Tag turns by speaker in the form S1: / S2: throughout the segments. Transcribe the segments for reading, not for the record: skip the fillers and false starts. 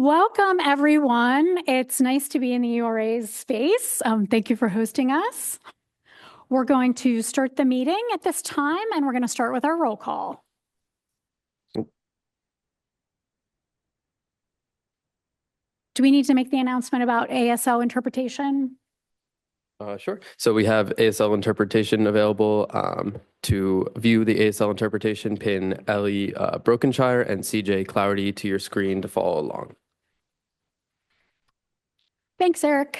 S1: Welcome, everyone. It's nice to be in the URA's space. Thank you for hosting us. We're going to start the meeting at this time, and we're going to start with our roll call. Do we need to make the announcement about ASL interpretation?
S2: Sure. So we have ASL interpretation available. To view the ASL interpretation, pin Ellie Brokenshire and CJ Cloudy to your screen to follow along.
S1: Thanks, Eric.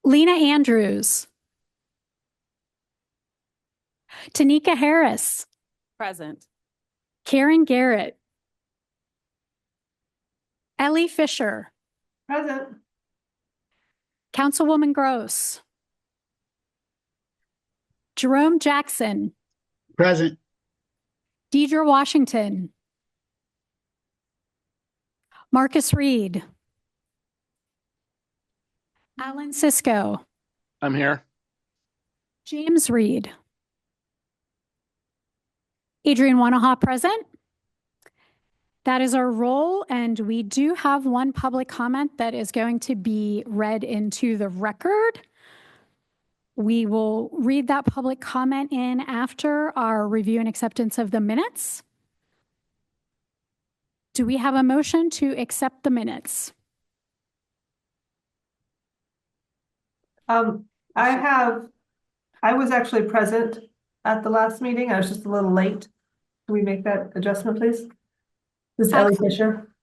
S1: Lena Andrews. Tanika Harris.
S3: Present.
S1: Karen Garrett. Ellie Fisher.
S3: Present.
S1: Councilwoman Gross. Jerome Jackson.
S4: Present.
S1: Deidre Washington. Marcus Reed. Alan Sisko.
S4: I'm here.
S1: James Reed. Adrian Wanaha present. That is our roll, and we do have one public comment that is going to be read into the record. We will read that public comment in after our review and acceptance of the minutes. Do we have a motion to accept the minutes?
S3: I was actually present at the last meeting. I was just a little late. Can we make that adjustment, please? This is Ellie Fisher.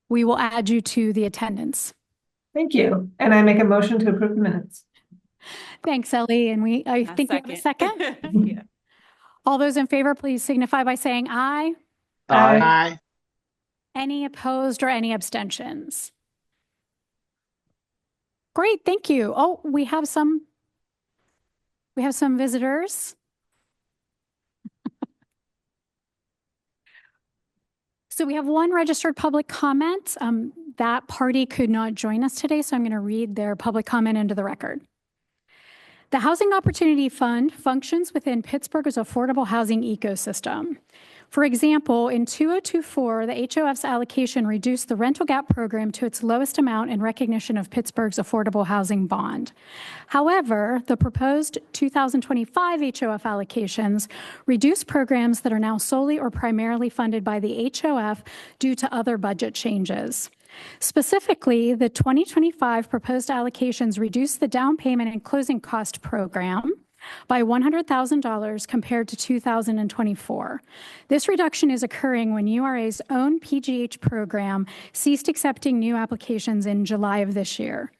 S1: We will add you to the attendance.
S3: Thank you. And I make a motion to approve the minutes.
S1: Thanks, Ellie. And I think we have a second.
S3: Yeah.
S1: All those in favor, please signify by saying aye.
S4: Aye.
S1: Any opposed or any abstentions? Great, thank you. Oh, we have some visitors. So we have one registered public comment. That party could not join us today, so I'm going to read their public comment into the record. The Housing Opportunity Fund functions within Pittsburgh's affordable housing ecosystem. For example, in 2024, the HOF's allocation reduced the rental gap program to its lowest amount in recognition of Pittsburgh's affordable housing bond. However, the proposed 2025 HOF allocations reduce programs that are now solely or primarily funded by the HOF due to other budget changes. Specifically, the 2025 proposed allocations reduce the down payment and closing cost program by $100,000 compared to 2024. This reduction is occurring when URA's own PGH program ceased accepting new applications in July of this year.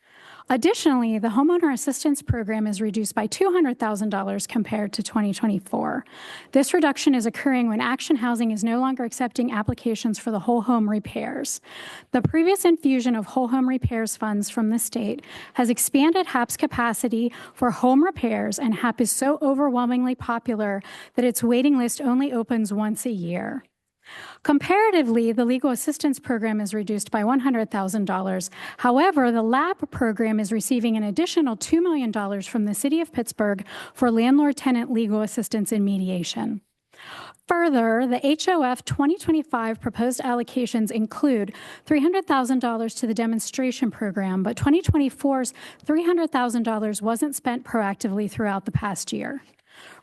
S1: Additionally, the Homeowner Assistance Program is reduced by $200,000 compared to 2024. This reduction is occurring when Action Housing is no longer accepting applications for the whole home repairs. The previous infusion of whole home repairs funds from the state has expanded HAP's capacity for home repairs, and HAP is so overwhelmingly popular that its waiting list only opens once a year. Comparatively, the legal assistance program is reduced by $100,000. However, the LAP program is receiving an additional $2 million from the City of Pittsburgh for landlord-tenant legal assistance in mediation. Further, the HOF 2025 proposed allocations include $300,000 to the demonstration program, but 2024's $300,000 wasn't spent proactively throughout the past year.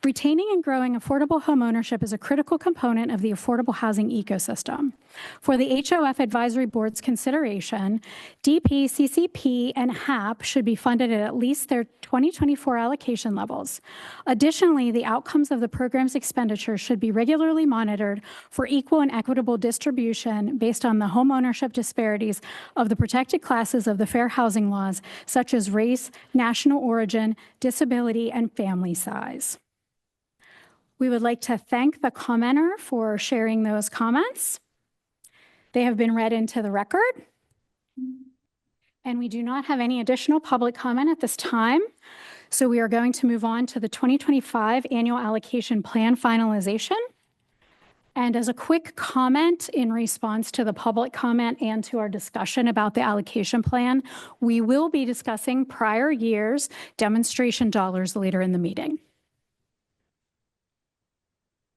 S1: Retaining and growing affordable home ownership is a critical component of the affordable housing ecosystem. For the HOF Advisory Board's consideration, DP, CCP, and HAP should be funded at least their 2024 allocation levels. Additionally, the outcomes of the program's expenditures should be regularly monitored for equal and equitable distribution based on the home ownership disparities of the protected classes of the fair housing laws, such as race, national origin, disability, and family size. We would like to thank the commenter for sharing those comments. They have been read into the record. And we do not have any additional public comment at this time. So we are going to move on to the 2025 annual allocation plan finalization. And as a quick comment in response to the public comment and to our discussion about the allocation plan, we will be discussing prior year's demonstration dollars later in the meeting.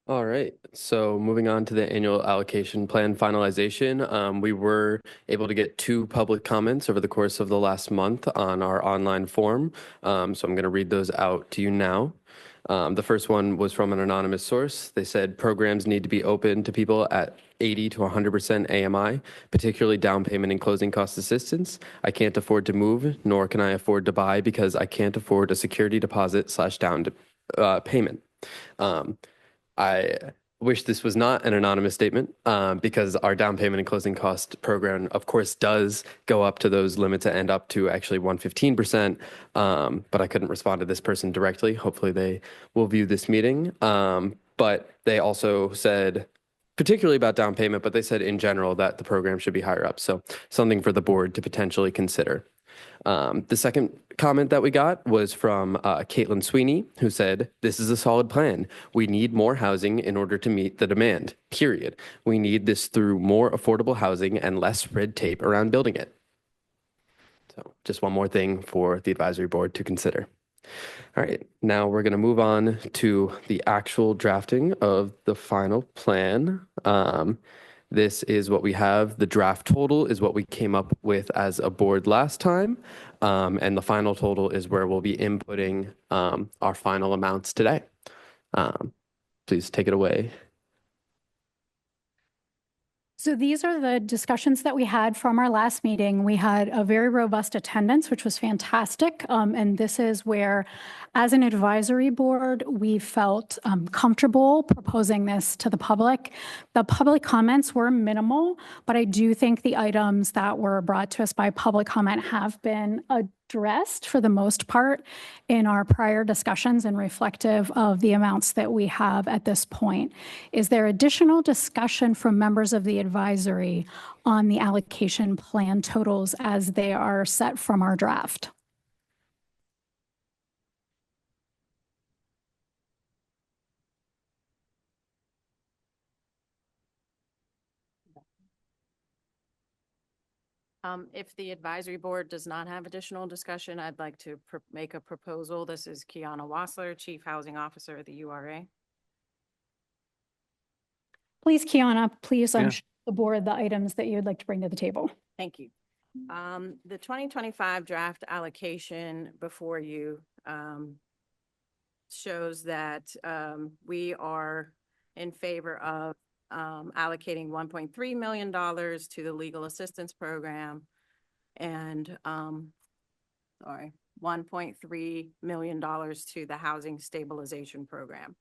S2: All right, so moving on to the annual allocation plan finalization, we were able to get 2 public comments over the course of the last month on our online form. So I'm going to read those out to you now. The first one was from an anonymous source. They said programs need to be open to people at 80 to 100% AMI, particularly down payment and closing cost assistance. I can't afford to move, nor can I afford to buy because I can't afford a security deposit / down payment. I wish this was not an anonymous statement because our down payment and closing cost program, of course, does go up to those limits and up to actually 115%. But I couldn't respond to this person directly. Hopefully they will view this meeting. But they also said, particularly about down payment, but they said in general that the program should be higher up. So something for the board to potentially consider. The second comment that we got was from Caitlin Sweeney, who said, "This is a solid plan. We need more housing in order to meet the demand, period. We need this through more affordable housing and less red tape around building it." So just one more thing for the advisory board to consider. All right, now we're going to move on to the actual drafting of the final plan. This is what we have. The draft total is what we came up with as a board last time. And the final total is where we'll be inputting our final amounts today. Please take it away.
S1: So these are the discussions that we had from our last meeting. We had a very robust attendance, which was fantastic. And this is where, as an advisory board, we felt comfortable proposing this to the public. The public comments were minimal, but I do think the items that were brought to us by public comment have been addressed for the most part in our prior discussions and reflective of the amounts that we have at this point. Is there additional discussion from members of the advisory on the allocation plan totals as they are set from our draft?
S5: If the advisory board does not have additional discussion, I'd like to make a proposal. This is Kiana Wassler, Chief Housing Officer at the URA.
S1: Please, Kiana, please
S4: Yeah.
S1: show the board the items that you would like to bring to the table.
S5: Thank you. The 2025 draft allocation before you shows that we are in favor of allocating $1.3 million to the legal assistance program and $1.3 million to the housing stabilization program.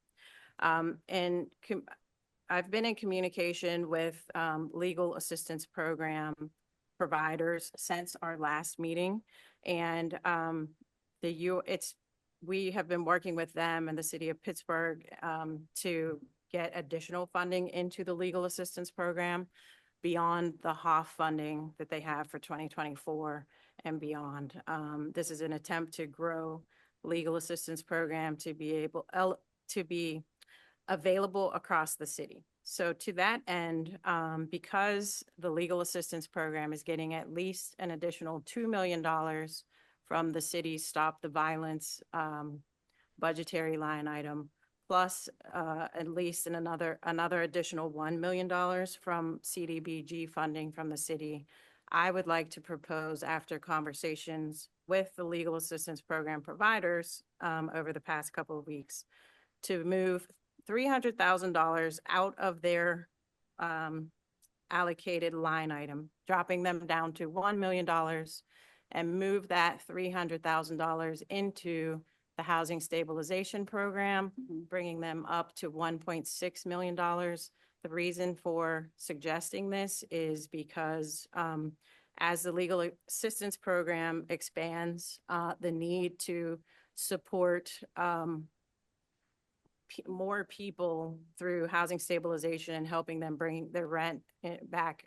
S5: And I've been in communication with legal assistance program providers since our last meeting, and we have been working with them and the city of Pittsburgh to get additional funding into the legal assistance program beyond the HOF funding that they have for 2024 and beyond. This is an attempt to grow legal assistance program to be able to be available across the city. So to that end, because the legal assistance program is getting at least an additional $2 million from the city's Stop the Violence budgetary line item, plus at least another additional $1 million from CDBG funding from the city, I would like to propose, after conversations with the legal assistance program providers over the past couple of weeks, to move $300,000 out of their allocated line item, dropping them down to $1 million, and move that $300,000 into the housing stabilization program, bringing them up to $1.6 million. The reason for suggesting this is because as the legal assistance program expands, the need to support more people through housing stabilization, helping them bring their rent back,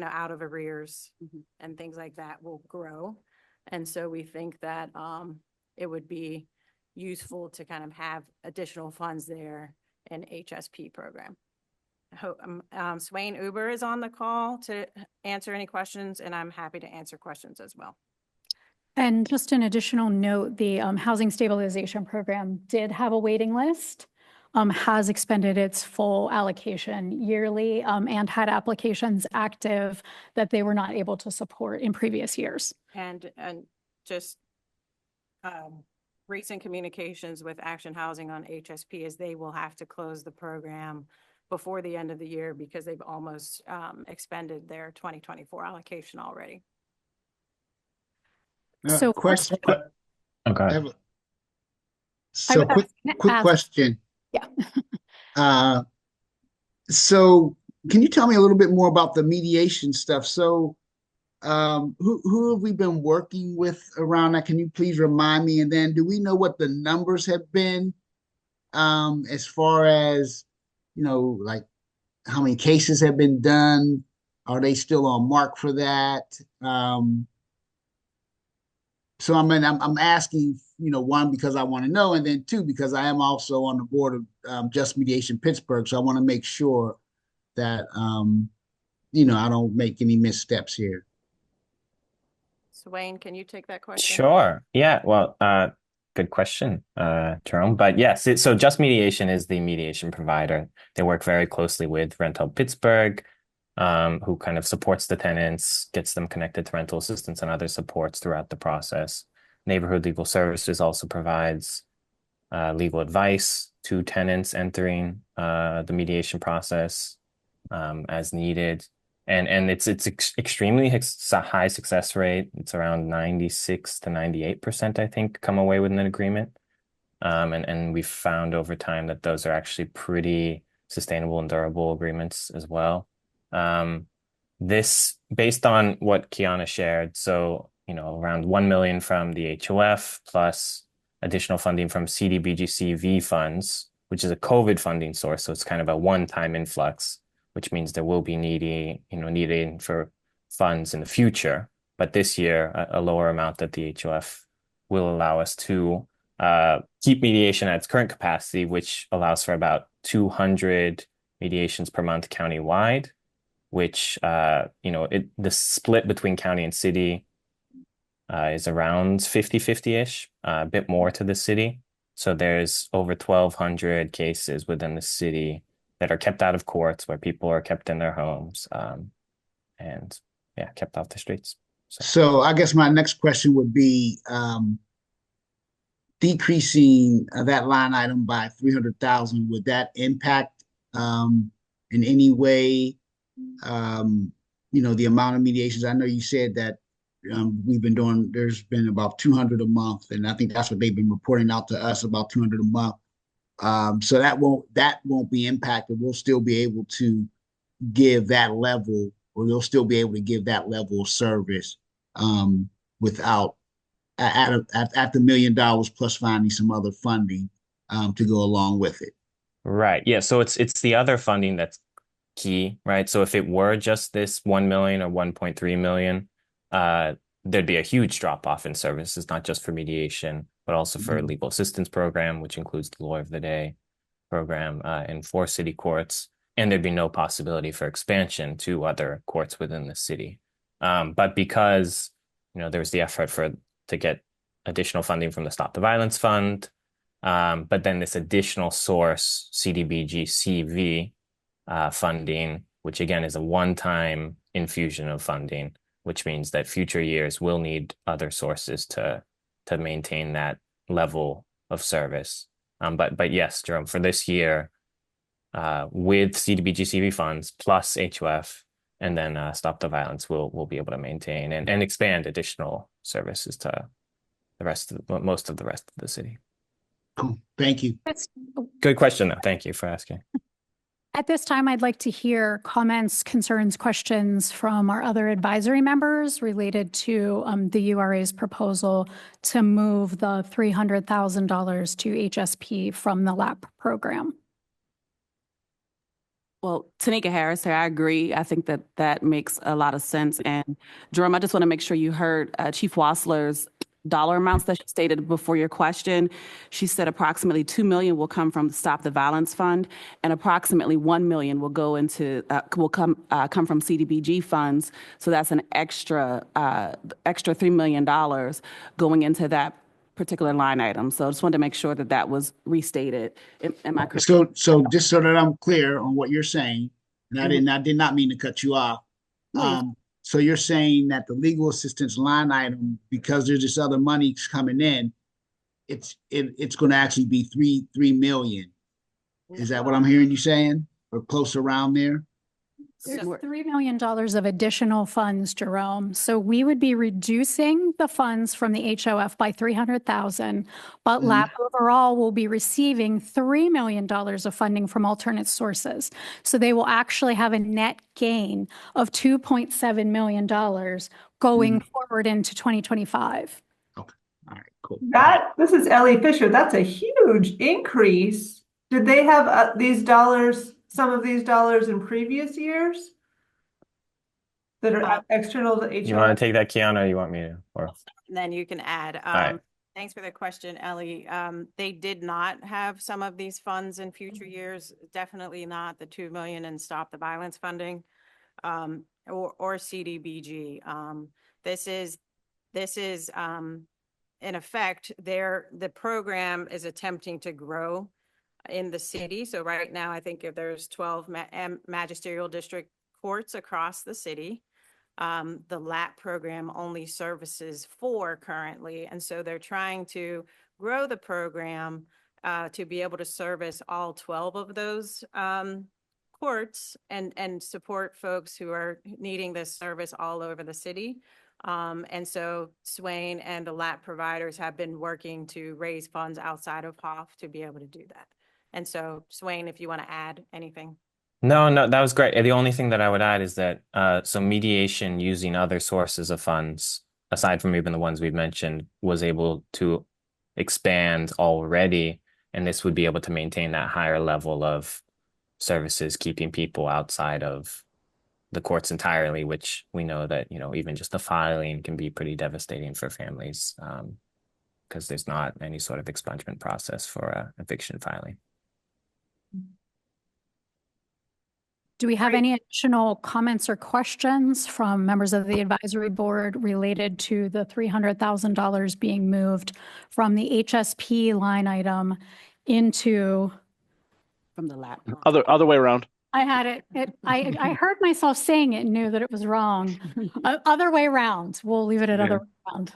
S5: out of arrears and things like that will grow. And so we think that it would be useful to kind of have additional funds there in HSP program. Swain Uber is on the call to answer any questions, and I'm happy to answer questions as well.
S1: And just an additional note, the housing stabilization program did have a waiting list. has expended its full allocation yearly and had applications active that they were not able to support in previous years.
S5: And just recent communications with Action Housing on HSP is they will have to close the program before the end of the year because they've almost expended their 2024 allocation already.
S1: So
S4: Question.
S6: Okay.
S4: I have a-
S1: I
S4: So
S1: was
S4: quick
S1: asked-
S4: question.
S1: Yeah.
S4: So can you tell me a little bit more about the mediation stuff? So who have we been working with around that? Can you please remind me? And then do we know what the numbers have been as far as, like how many cases have been done? Are they still on mark for that? So I'm asking, one, because I want to know, and then two, because I am also on the board of Just Mediation Pittsburgh. So I want to make sure that, I don't make any missteps here.
S5: So Wayne, can you take that question?
S6: Sure. Yeah. Well, good question, Jerome. But yes, so Just Mediation is the mediation provider. They work very closely with Rental Pittsburgh, who kind of supports the tenants, gets them connected to rental assistance and other supports throughout the process. Neighborhood Legal Services also provides legal advice to tenants entering the mediation process as needed. And it's extremely high success rate. It's around 96 to 98%, I think, come away with an agreement. And we've found over time that those are actually pretty sustainable and durable agreements as well. This, based on what Kiana shared, so around 1 million from the HOF plus additional funding from CDBG-CV funds, which is a COVID funding source, so it's kind of a one-time influx, which means there will be needing for funds in the future. But this year, a lower amount that the HOF will allow us to keep mediation at its current capacity, which allows for about 200 mediations per month countywide, which, the split between county and city is around 50-50-ish, a bit more to the city. So there's over 1,200 cases within the city that are kept out of courts, where people are kept in their homes and kept off the streets.
S4: So I guess my next question would be decreasing that line item by 300,000. Would that impact in any way, the amount of mediations? I know you said that there's been about 200 a month, and I think that's what they've been reporting out to us, about 200 a month. So that won't be impacted. We'll still be able to give that level, or they'll still be able to give that level of service without at the $1 million plus finding some other funding to go along with it.
S6: Right. Yeah. So it's the other funding that's key, right? So if it were just this 1 million or 1.3 million, there'd be a huge drop off in services, not just for mediation, but also for legal assistance program, which includes the Lawyer of the Day program in 4 city courts. And there'd be no possibility for expansion to other courts within the city. But because, there's the effort to get additional funding from the Stop the Violence Fund, but then this additional source, CDBG-CV funding, which again is a one-time infusion of funding, which means that future years will need other sources to maintain that level of service. But yes, Jerome, for this year, with CDBG-CV funds plus HOF and then Stop the Violence, we'll be able to maintain and expand additional services to most of the rest of the city.
S4: Cool. Thank you.
S6: Good question, though. Thank you for asking.
S1: At this time, I'd like to hear comments, concerns, questions from our other advisory members related to the URA's proposal to move the $300,000 to HSP from the LAP program.
S7: Well, Tanika Harris here, I agree. I think that makes a lot of sense. And Jerome, I just want to make sure you heard Chief Wassler's dollar amounts that she stated before your question. She said approximately 2 million will come from the Stop the Violence Fund, and approximately 1 million will go into come from CDBG funds. So that's an extra $3 million going into that particular line item. So I just wanted to make sure that that was restated. Am I correct?
S4: So just so that I'm clear on what you're saying, and I did not mean to cut you off.
S7: Please.
S4: So you're saying that the legal assistance line item, because there's this other money coming in, it's going to actually be 3 million. Is that what I'm hearing you saying, or close around there?
S1: There's
S7: So-
S1: $3 million of additional funds, Jerome. So we would be reducing the funds from the HOF by 300,000, but LAP overall will be receiving $3 million of funding from alternate sources. So they will actually have a net gain of $2.7 million going forward into 2025.
S4: Okay. All right, cool.
S3: This is Ellie Fisher. That's a huge increase. Did they have these dollars, some of these dollars in previous years? That are external to
S6: You want
S3: HR?
S6: to take that, Kiana, or you want me to? Or
S5: Then you can add.
S6: right.
S5: Thanks for the question, Ellie. They did not have some of these funds in future years, definitely not the 2 million in Stop the Violence funding, or CDBG. This is in effect, the program is attempting to grow in the city. So right now, I think if there's 12 magisterial district courts across the city. The LAP program only services 4 currently. And so they're trying to grow the program to be able to service all 12 of those courts and support folks who are needing this service all over the city. And so Swain and the LAP providers have been working to raise funds outside of HOF to be able to do that. And so Swain, if you want to add anything.
S6: No, that was great. The only thing that I would add is that so mediation using other sources of funds, aside from even the ones we've mentioned, was able to expand already, and this would be able to maintain that higher level of services, keeping people outside of the courts entirely, which we know that, even just the filing can be pretty devastating for families because there's not any sort of expungement process for eviction filing.
S1: Do we have any additional comments or questions from members of the advisory board related to the $300,000 being moved from the HSP line item into?
S7: From the LAP.
S8: Other way around.
S1: I had it. I heard myself saying it and knew that it was wrong. Other way around. We'll leave it at other way around.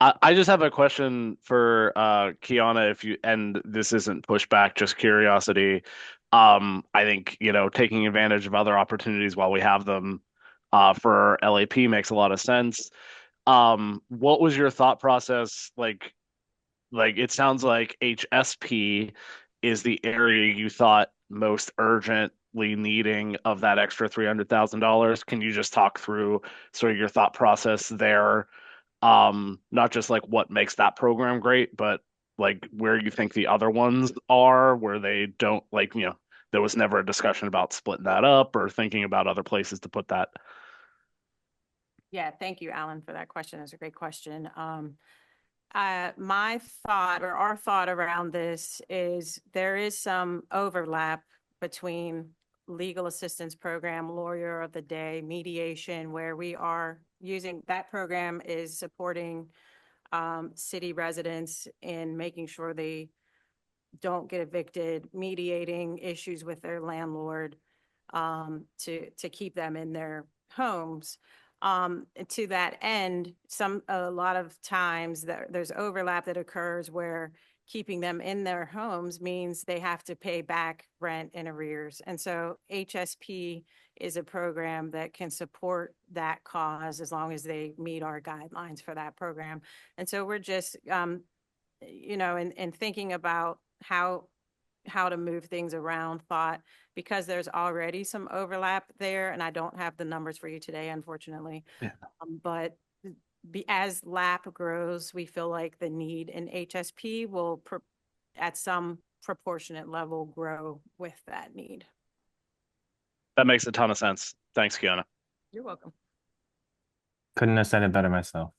S8: I just have a question for Kiana, and this isn't pushback, just curiosity. I think, taking advantage of other opportunities while we have them for LAP makes a lot of sense. What was your thought process? Like it sounds like HSP is the area you thought most urgently needing of that extra $300,000. Can you just talk through sort of your thought process there? Not just like what makes that program great, but like where you think the other ones are, where they don't there was never a discussion about splitting that up or thinking about other places to put that.
S5: Yeah, thank you, Alan, for that question. It's a great question. My thought or our thought around this is there is some overlap between legal assistance program, lawyer of the day, mediation, where we are using that program is supporting city residents in making sure they don't get evicted, mediating issues with their landlord to keep them in their homes. To that end, a lot of times there's overlap that occurs where keeping them in their homes means they have to pay back rent in arrears. And so HSP is a program that can support that cause as long as they meet our guidelines for that program. And so we're just, in thinking about how to move things around, thought because there's already some overlap there, and I don't have the numbers for you today, unfortunately.
S8: Yeah.
S5: But as LAP grows, we feel like the need in HSP will, at some proportionate level, grow with that need.
S8: That makes a ton of sense. Thanks, Kiana.
S5: You're welcome.
S6: Couldn't have said it better myself.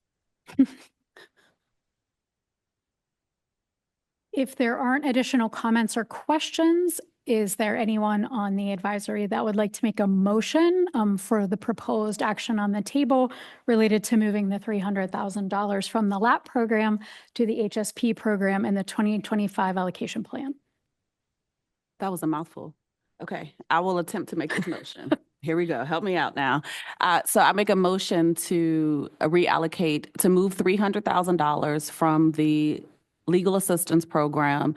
S1: If there aren't additional comments or questions, is there anyone on the advisory that would like to make a motion for the proposed action on the table related to moving the $300,000 from the LAP program to the HSP program in the 2025 allocation plan?
S7: That was a mouthful. Okay, I will attempt to make this motion. Here we go. Help me out now. So I make a motion to reallocate, to move $300,000 from the legal assistance program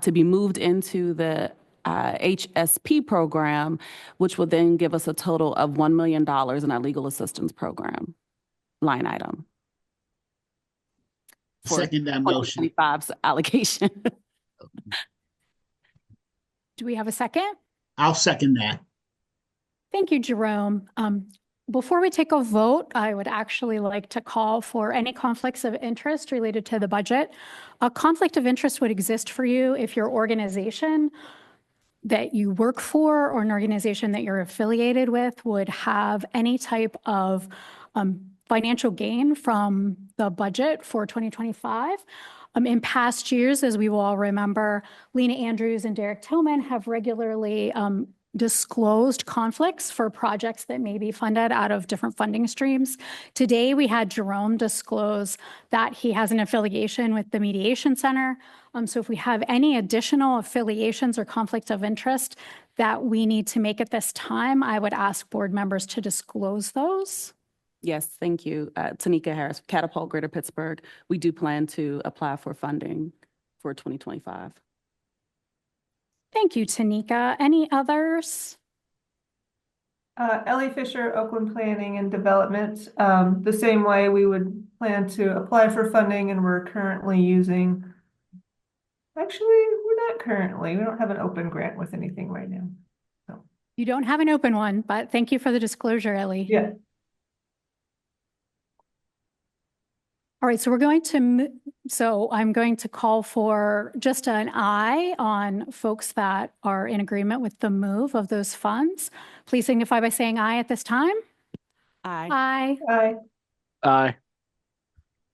S7: to be moved into the HSP program, which will then give us a total of $1 million in our legal assistance program line item. For
S4: Second that motion.
S7: 2025's allocation.
S1: Do we have a second?
S4: I'll second that.
S1: Thank you, Jerome. Before we take a vote, I would actually like to call for any conflicts of interest related to the budget. A conflict of interest would exist for you if your organization that you work for or an organization that you're affiliated with would have any type of financial gain from the budget for 2025. In past years, as we will all remember, Lena Andrews and Derek Tillman have regularly disclosed conflicts for projects that may be funded out of different funding streams. Today, we had Jerome disclose that he has an affiliation with the Mediation Center. So if we have any additional affiliations or conflict of interest that we need to make at this time, I would ask board members to disclose those.
S7: Yes, thank you. Tanika Harris, Catapult Greater Pittsburgh. We do plan to apply for funding for 2025.
S1: Thank you, Tanika. Any others?
S3: Ellie Fisher, Oakland Planning and Development. The same way we would plan to apply for funding, and we're currently using, actually, we're not currently, we don't have an open grant with anything right now. So.
S1: You don't have an open one, but thank you for the disclosure, Ellie.
S3: Yeah.
S1: All right, so I'm going to call for just an aye on folks that are in agreement with the move of those funds. Please signify by saying aye at this time.
S7: Aye.
S1: Aye.
S3: Aye.
S8: Aye.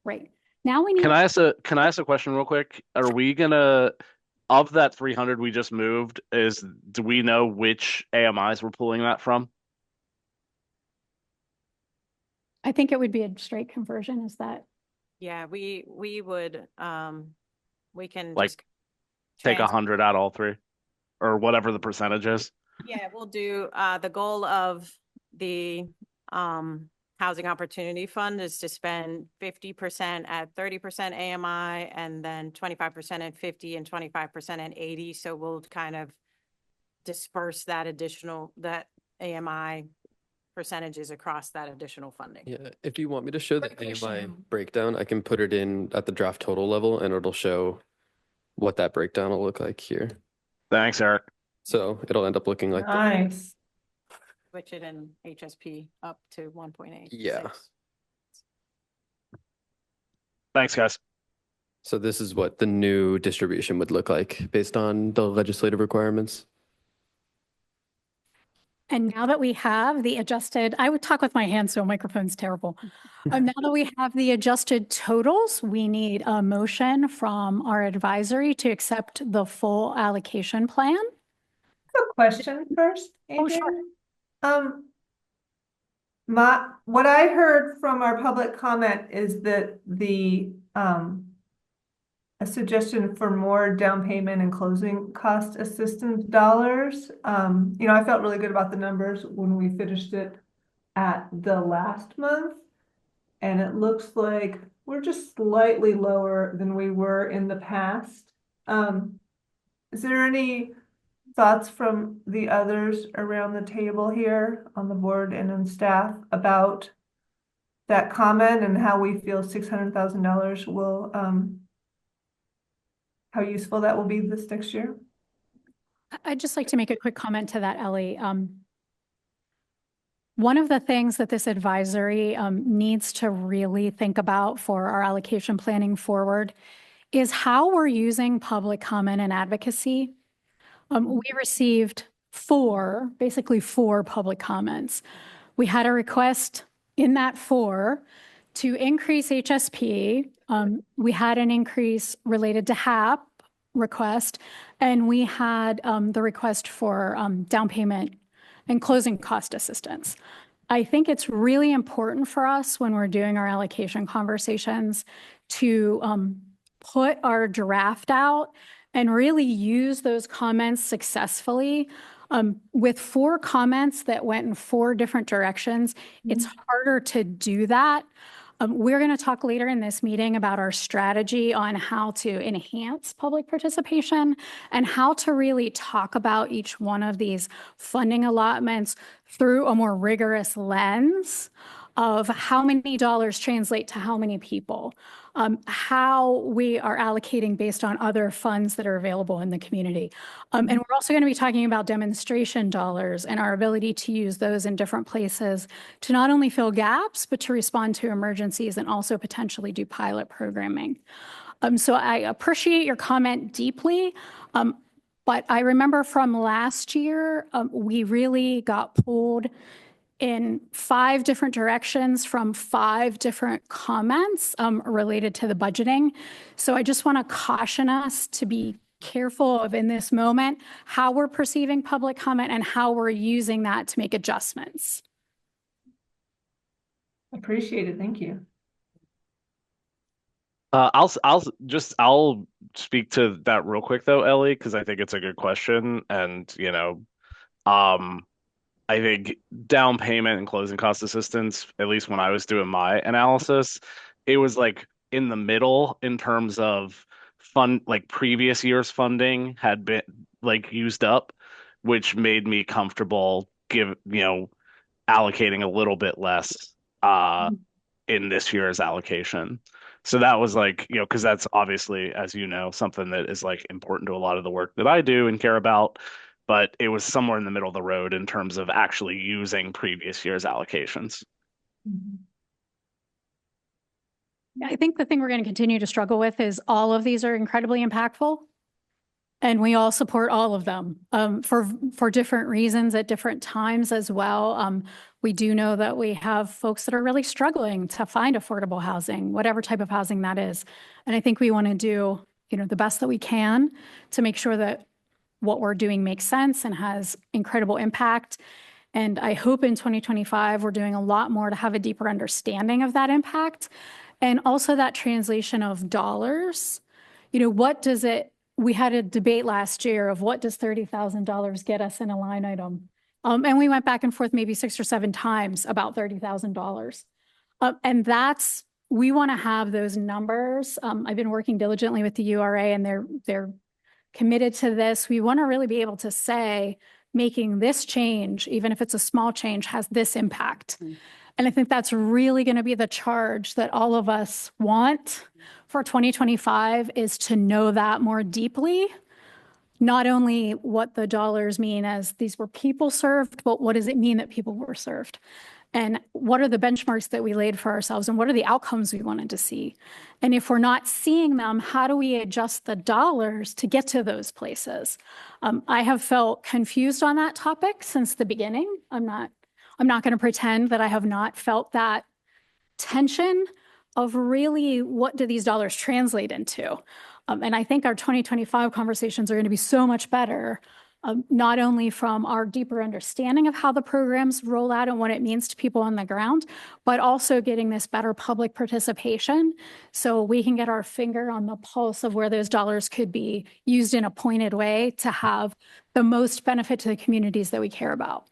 S1: Great. Now we need.
S8: Can I ask a question real quick? Are we gonna, of that 300 we just moved, do we know which AMIs we're pulling that from?
S1: I think it would be a straight conversion. Is that?
S5: Yeah, we would, we can
S8: Like,
S5: just
S8: Take
S5: transfer.
S8: 100 out all three, or whatever the percentage is.
S5: Yeah, we'll do, the goal of the Housing Opportunity Fund is to spend 50% at 30% AMI, and then 25% at 50 and 25% at 80. So we'll kind of disperse that AMI percentages across that additional funding.
S2: Yeah, if you want me to show the
S1: Great
S2: AMI
S1: question.
S2: breakdown, I can put it in at the draft total level and it'll show what that breakdown will look like here.
S8: Thanks, Eric.
S2: So it'll end up looking like
S3: Nice.
S5: Switch it in HSP up to 1.8.
S2: Yeah.
S8: Thanks, guys.
S2: So this is what the new distribution would look like based on the legislative requirements.
S1: And now that we have the adjusted, I would talk with my hands, so microphone's terrible. Now that we have the adjusted totals, we need a motion from our advisory to accept the full allocation plan.
S3: A question first,
S1: Oh, sure.
S3: Adrian. What I heard from our public comment is that a suggestion for more down payment and closing cost assistance dollars. I felt really good about the numbers when we finished it at the last month. And it looks like we're just slightly lower than we were in the past. Is there any thoughts from the others around the table here on the board and in staff about that comment and how we feel $600,000 will, how useful that will be this next year?
S1: I'd just like to make a quick comment to that, Ellie. One of the things that this advisory needs to really think about for our allocation planning forward is how we're using public comment and advocacy. We received basically four public comments. We had a request in that 4 to increase HSP. We had an increase related to HAP, request, and we had the request for down payment and closing cost assistance. I think it's really important for us when we're doing our allocation conversations to put our draft out and really use those comments successfully. With 4 comments that went in 4 different directions, it's harder to do that. We're going to talk later in this meeting about our strategy on how to enhance public participation and how to really talk about each one of these funding allotments through a more rigorous lens of how many dollars translate to how many people, how we are allocating based on other funds that are available in the community. And we're also going to be talking about demonstration dollars and our ability to use those in different places to not only fill gaps, but to respond to emergencies and also potentially do pilot programming. So I appreciate your comment deeply. But I remember from last year, we really got pulled in 5 different directions from 5 different comments related to the budgeting. So I just want to caution us to be careful of, in this moment, how we're perceiving public comment and how we're using that to make adjustments.
S3: Appreciate it. Thank you.
S8: I'll speak to that real quick though, Ellie, because I think it's a good question, and I think down payment and closing cost assistance, at least when I was doing my analysis, it was like in the middle in terms of like previous year's funding had been like used up, which made me comfortable allocating a little bit less in this year's allocation. So that was like, because that's obviously, as you know, something that is like important to a lot of the work that I do and care about. But it was somewhere in the middle of the road in terms of actually using previous year's allocations.
S1: I think the thing we're going to continue to struggle with is all of these are incredibly impactful, and we all support all of them for different reasons at different times as well. We do know that we have folks that are really struggling to find affordable housing, whatever type of housing that is. And I think we want to do, the best that we can to make sure that what we're doing makes sense and has incredible impact. And I hope in 2025, we're doing a lot more to have a deeper understanding of that impact. And also that translation of dollars. We had a debate last year of what does $30,000 get us in a line item? And we went back and forth maybe 6 or 7 times about $30,000. And we want to have those numbers. I've been working diligently with the URA, and they're committed to this. We want to really be able to say, making this change, even if it's a small change, has this impact. And I think that's really going to be the charge that all of us want for 2025, is to know that more deeply, not only what the dollars mean as these were people served, but what does it mean that people were served? And what are the benchmarks that we laid for ourselves, and what are the outcomes we wanted to see? And if we're not seeing them, how do we adjust the dollars to get to those places? I have felt confused on that topic since the beginning. I'm not going to pretend that I have not felt that tension of really what do these dollars translate into? And I think our 2025 conversations are going to be so much better, not only from our deeper understanding of how the programs roll out and what it means to people on the ground, but also getting this better public participation so we can get our finger on the pulse of where those dollars could be used in a pointed way to have the most benefit to the communities that we care about.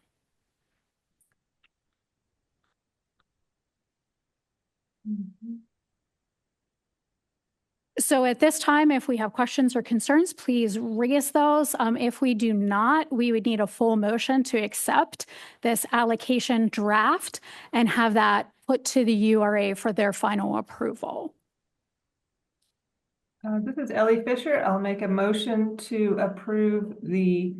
S1: So at this time, if we have questions or concerns, please raise those. If we do not, we would need a full motion to accept this allocation draft and have that put to the URA for their final approval.
S3: This is Ellie Fisher. I'll make a motion to approve the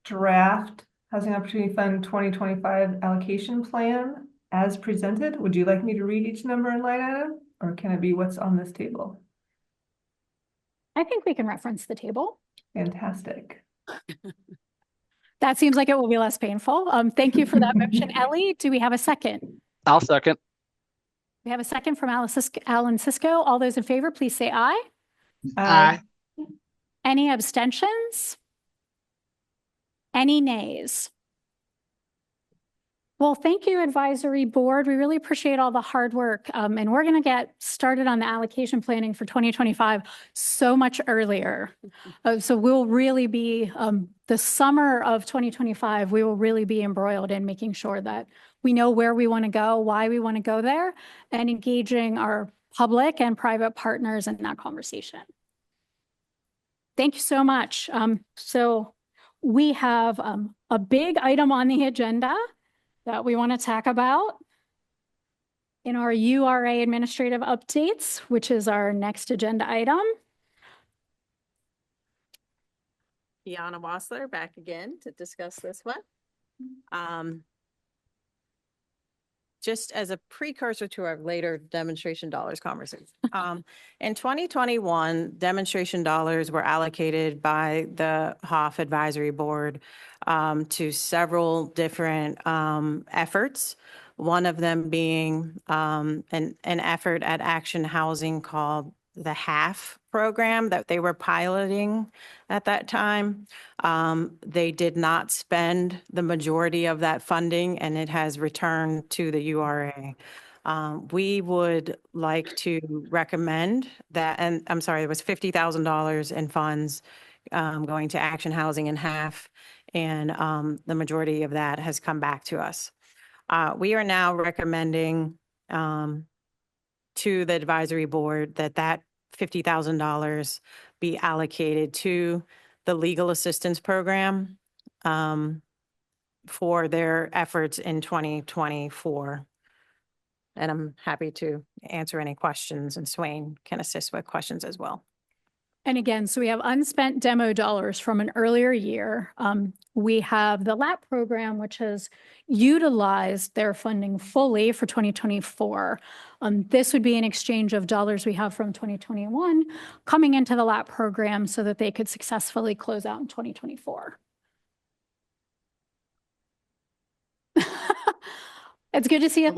S3: draft Housing Opportunity Fund 2025 allocation plan as presented. Would you like me to read each number and line item, or can it be what's on this table?
S1: I think we can reference the table.
S3: Fantastic.
S1: That seems like it will be less painful. Thank you for that motion, Ellie. Do we have a second?
S8: I'll second.
S1: We have a second from Alan Cisco. All those in favor, please say aye.
S3: Aye.
S1: Any abstentions? Any nays? Well, thank you, Advisory Board. We really appreciate all the hard work. And we're going to get started on the allocation planning for 2025 so much earlier. So we'll really be, the summer of 2025, we will really be embroiled in making sure that we know where we want to go, why we want to go there, and engaging our public and private partners in that conversation. Thank you so much. So we have a big item on the agenda that we want to talk about in our URA administrative updates, which is our next agenda item.
S5: Kiana Wassler back again to discuss this one. Just as a precursor to our later demonstration dollars conversation. In 2021, demonstration dollars were allocated by the HOF Advisory Board to several different efforts. One of them being an effort at Action Housing called the HAF program that they were piloting at that time. They did not spend the majority of that funding, and it has returned to the URA. We would like to recommend that, and I'm sorry, it was $50,000 in funds going to Action Housing in HAF, and the majority of that has come back to us. We are now recommending to the advisory board that $50,000 be allocated to the legal assistance program for their efforts in 2024. And I'm happy to answer any questions, and Swain can assist with questions as well.
S1: And again, so we have unspent demo dollars from an earlier year. We have the LAP program, which has utilized their funding fully for 2024. This would be an exchange of dollars we have from 2021 coming into the LAP program so that they could successfully close out in 2024. It's good to see it.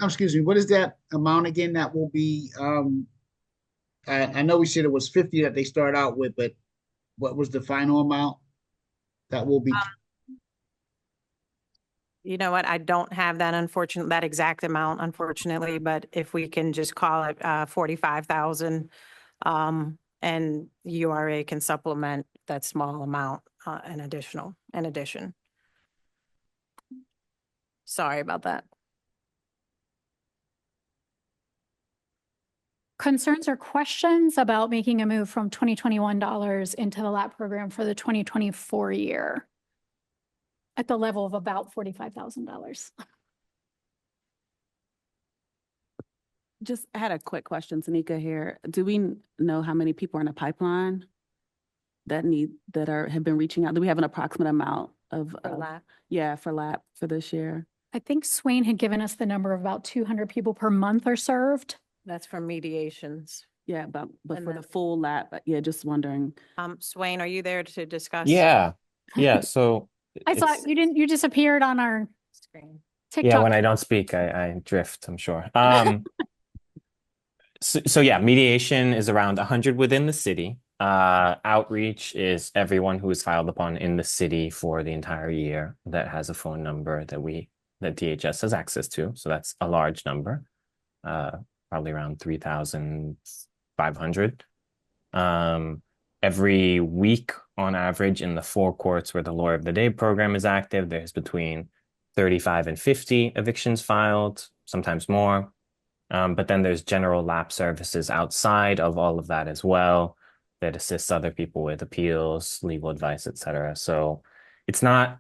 S4: Excuse me, what is that amount again that will be, I know we said it was 50 that they start out with, but what was the final amount that will be?
S5: You know what? I don't have that exact amount, unfortunately, but if we can just call it 45,000, and URA can supplement that small amount in addition. Sorry about that.
S1: Concerns or questions about making a move from 2021 dollars into the LAP program for the 2024 year at the level of about $45,000?
S7: Just had a quick question, Tanika here. Do we know how many people are in the pipeline that have been reaching out? Do we have an approximate amount of
S5: LAP?
S7: Yeah, for LAP for this year?
S1: I think Swain had given us the number of about 200 people per month are served.
S5: That's for mediations.
S7: Yeah, but
S5: And
S7: for
S5: then-
S7: the full LAP, yeah, just wondering.
S5: Swain, are you there to discuss?
S6: Yeah. So
S1: I saw you disappeared on our
S5: Screen.
S1: TikTok.
S6: yeah, when I don't speak, I drift, I'm sure. So yeah, mediation is around 100 within the city. Outreach is everyone who is filed upon in the city for the entire year that has a phone number that DHS has access to. So that's a large number, probably around 3,500. Every week on average in the four courts where the Lawyer of the Day program is active, there's between 35 and 50 evictions filed, sometimes more. But then there's general LAP services outside of all of that as well that assists other people with appeals, legal advice, etc. So it's not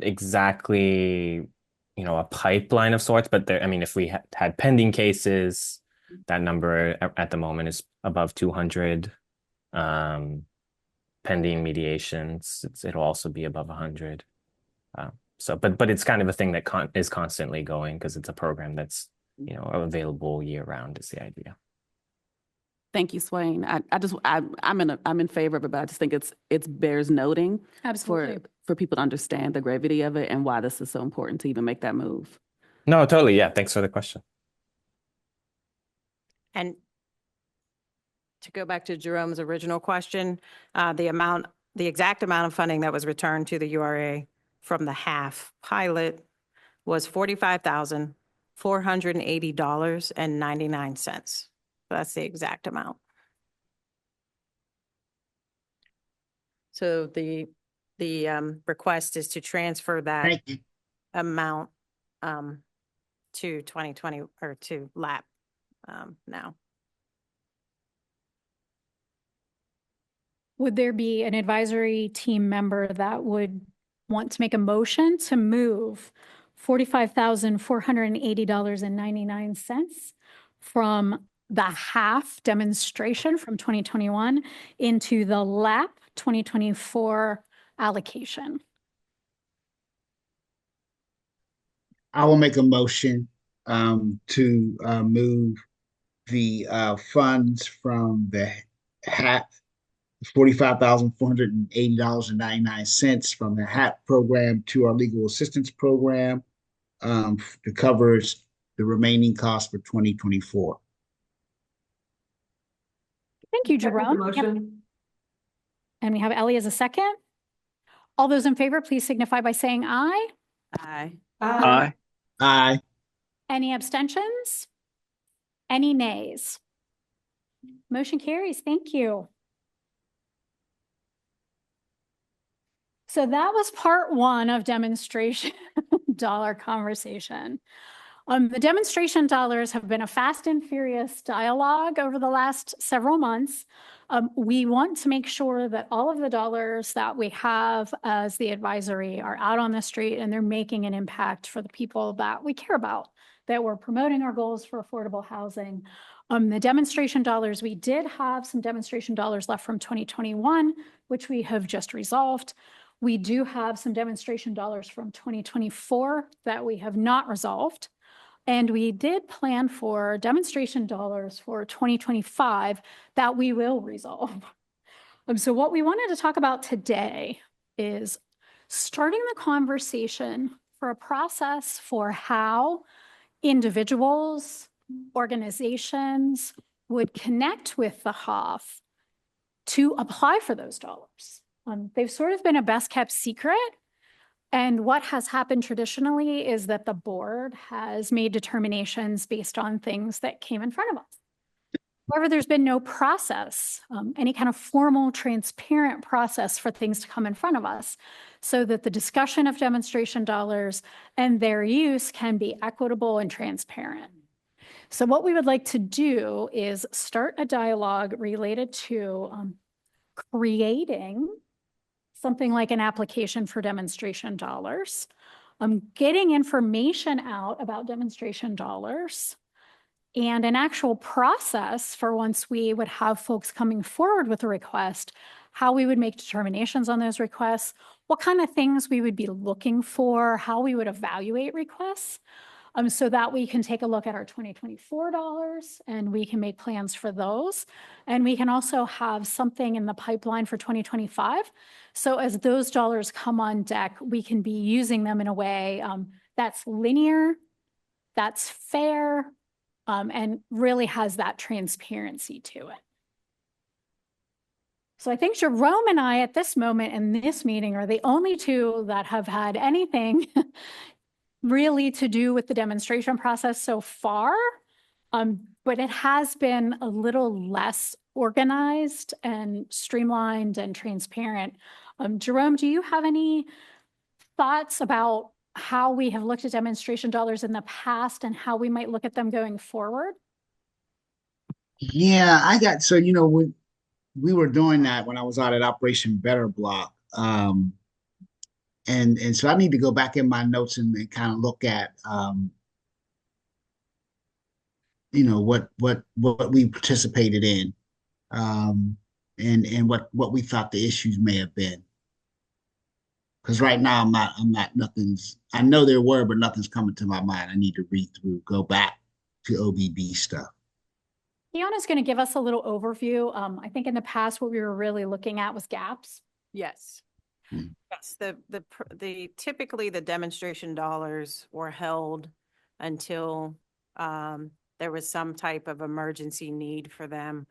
S6: exactly, a pipeline of sorts, but if we had pending cases, that number at the moment is above 200. Pending mediations, it'll also be above 100. But it's kind of a thing that is constantly going because it's a program that's available year round is the idea.
S7: Thank you, Swain. I'm in favor of it, but I just think it bears noting
S1: Absolutely.
S7: for people to understand the gravity of it and why this is so important to even make that move.
S6: No, totally. Yeah. Thanks for the question.
S5: And to go back to Jerome's original question, the exact amount of funding that was returned to the URA from the HAF pilot was $45,480.99. That's the exact amount. So the request is to transfer that
S4: Thank you.
S5: amount to 2020 or to LAP now.
S1: Would there be an advisory team member that would want to make a motion to move $45,480.99 from the HAF demonstration from 2021 into the LAP 2024 allocation?
S4: I will make a motion to move the funds from the HAP, $45,480.99 from the HAP program to our legal assistance program to cover the remaining costs for 2024.
S1: Thank you,
S3: Second the
S1: Jerome. Yep.
S3: motion.
S1: And we have Ellie as a second. All those in favor, please signify by saying aye.
S7: Aye.
S3: Aye.
S4: Aye.
S1: Any abstentions? Any nays? Motion carries. Thank you. So that was part one of demonstration dollar conversation. The demonstration dollars have been a fast and furious dialogue over the last several months. We want to make sure that all of the dollars that we have as the advisory are out on the street and they're making an impact for the people that we care about, that we're promoting our goals for affordable housing. The demonstration dollars, we did have some demonstration dollars left from 2021, which we have just resolved. We do have some demonstration dollars from 2024 that we have not resolved. And we did plan for demonstration dollars for 2025 that we will resolve. So what we wanted to talk about today is starting the conversation for a process for how individuals, organizations would connect with the HOF to apply for those dollars. They've sort of been a best kept secret. And what has happened traditionally is that the board has made determinations based on things that came in front of us. However, there's been no process, any kind of formal, transparent process for things to come in front of us so that the discussion of demonstration dollars and their use can be equitable and transparent. So what we would like to do is start a dialogue related to creating something like an application for demonstration dollars, getting information out about demonstration dollars, and an actual process for once we would have folks coming forward with a request, how we would make determinations on those requests, what kind of things we would be looking for, how we would evaluate requests, so that we can take a look at our 2024 dollars and we can make plans for those. And we can also have something in the pipeline for 2025. So as those dollars come on deck, we can be using them in a way that's linear, that's fair, and really has that transparency to it. So I think Jerome and I at this moment in this meeting are the only two that have had anything really to do with the demonstration process so far, but it has been a little less organized and streamlined and transparent. Jerome, do you have any thoughts about how we have looked at demonstration dollars in the past and how we might look at them going forward?
S4: Yeah, so when we were doing that when I was out at Operation Better Block, and so I need to go back in my notes and kind of look at what we participated in, and what we thought the issues may have been. Because right now I know there were, but nothing's coming to my mind. I need to go back to OBB stuff.
S1: Kiana's going to give us a little overview. I think in the past, what we were really looking at was gaps.
S5: Yes. Yes, typically the demonstration dollars were held until there was some type of emergency need for them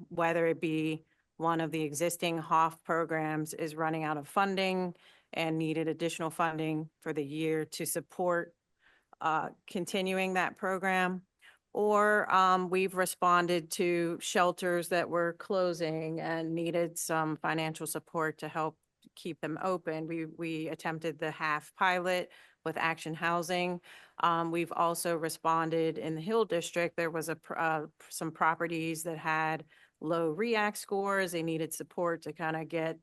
S5: whether it be one of the existing HOF programs is running out of funding and needed additional funding for the year to support continuing that program, or we've responded to shelters that were closing and needed some financial support to help keep them open. We attempted the half pilot with Action Housing. We've also responded in the Hill District. There was some properties that had low REAC scores. They needed support to kind of get